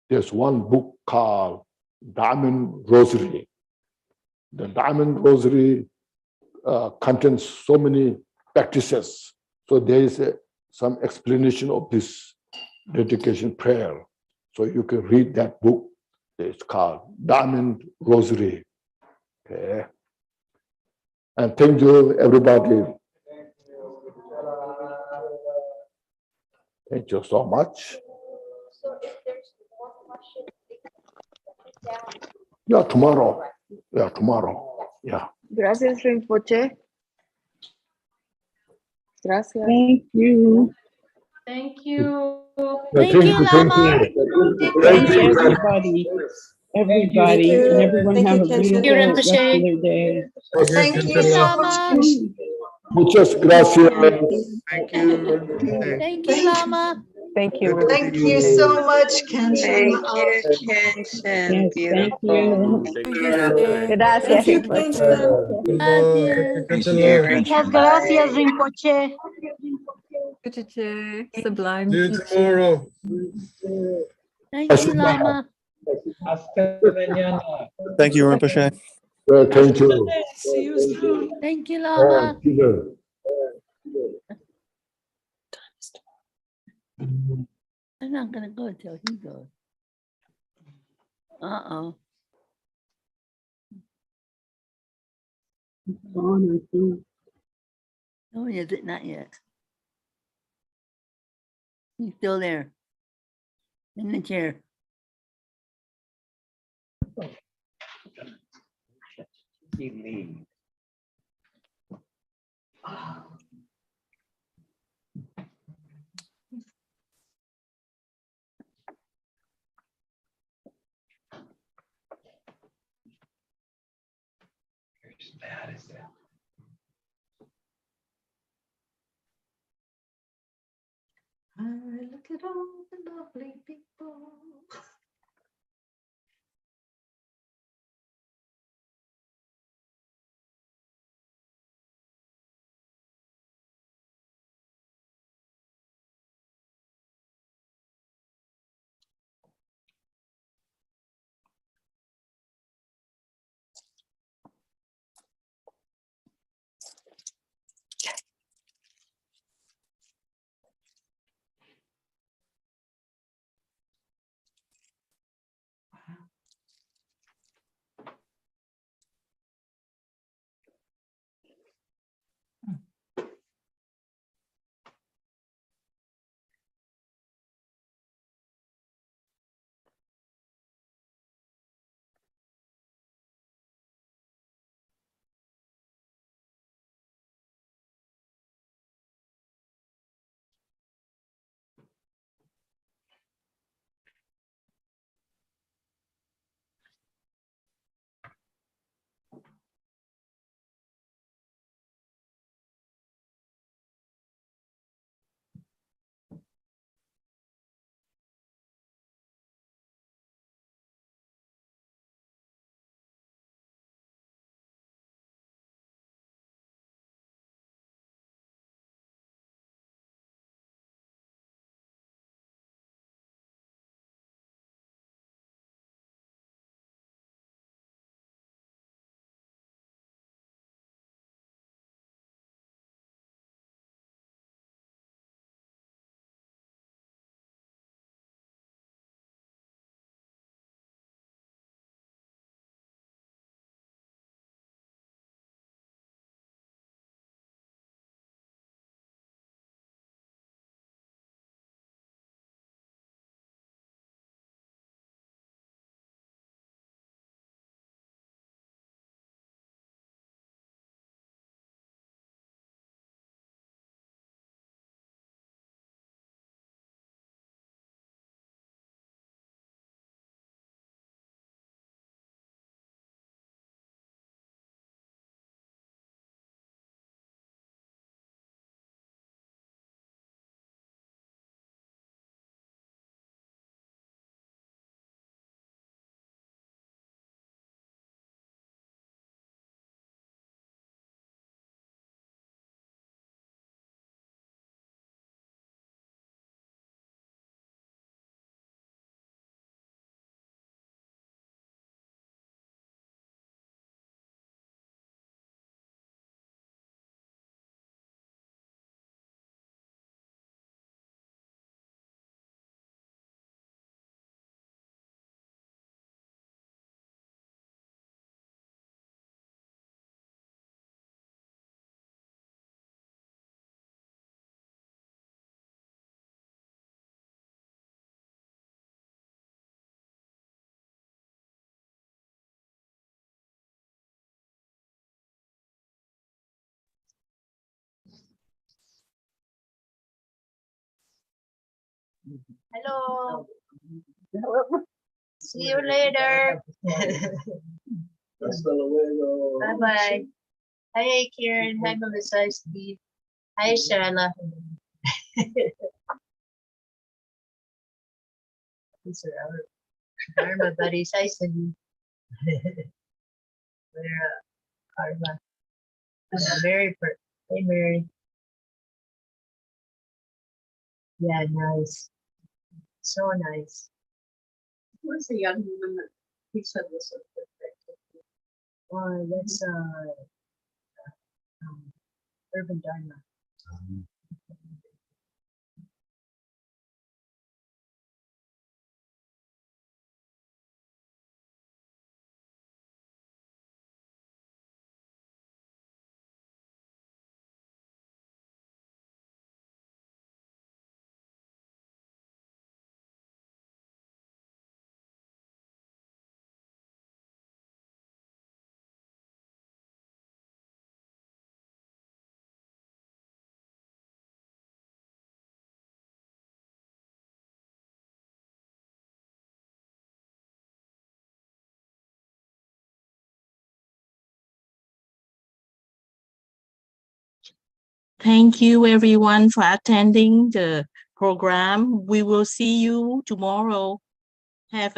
there's one book called Diamond Rosary. The Diamond Rosary contains so many practices. So there is some explanation of this dedication prayer. So you can read that book. It's called Diamond Rosary. Okay. And thank you, everybody. Thank you so much. Yeah, tomorrow. Yeah, tomorrow. Yeah. Gracias, Rinpoche. Gracias. Thank you. Thank you. Thank you, Lama. Thank you, everybody. Everybody, you. and everyone Thank have you, a Kenshin. beautiful rest of their day. Thank Thank you you, so much, Lama. Kenshin. Muchas gracias. Thank you. Thank you, Lama. Thank you. Good to Thank see you you. so much, Kenshin. Thank you, Kenshin. Yes, thank Beautiful. you. Gracias, Thank you, Rinpoche. Kenshin. Gracias. Thank you. Muchas gracias, Rinpoche. Sublime See you teaching. tomorrow. Thank you, Lama. Thank you, Rinpoche. Thank you. See you soon. Thank you, Lama. I'm not gonna go till he goes. Uh-oh. Gone, I think. No, is it? Not yet. He's still there. In the chair. Look at all the lovely people. Hello. See you later. Bye-bye. Hi, Kieran. Hi, Melissa. Steve. Hi, Sharla. These are our buddies. Hi, Cindy. Where, Carla. Mary. Hey, Mary. Yeah, nice. So nice. Who's the young woman that he said was so perfect? Oh, that's Urban Dharma. Thank you everyone for attending the program. We will see you tomorrow. Have a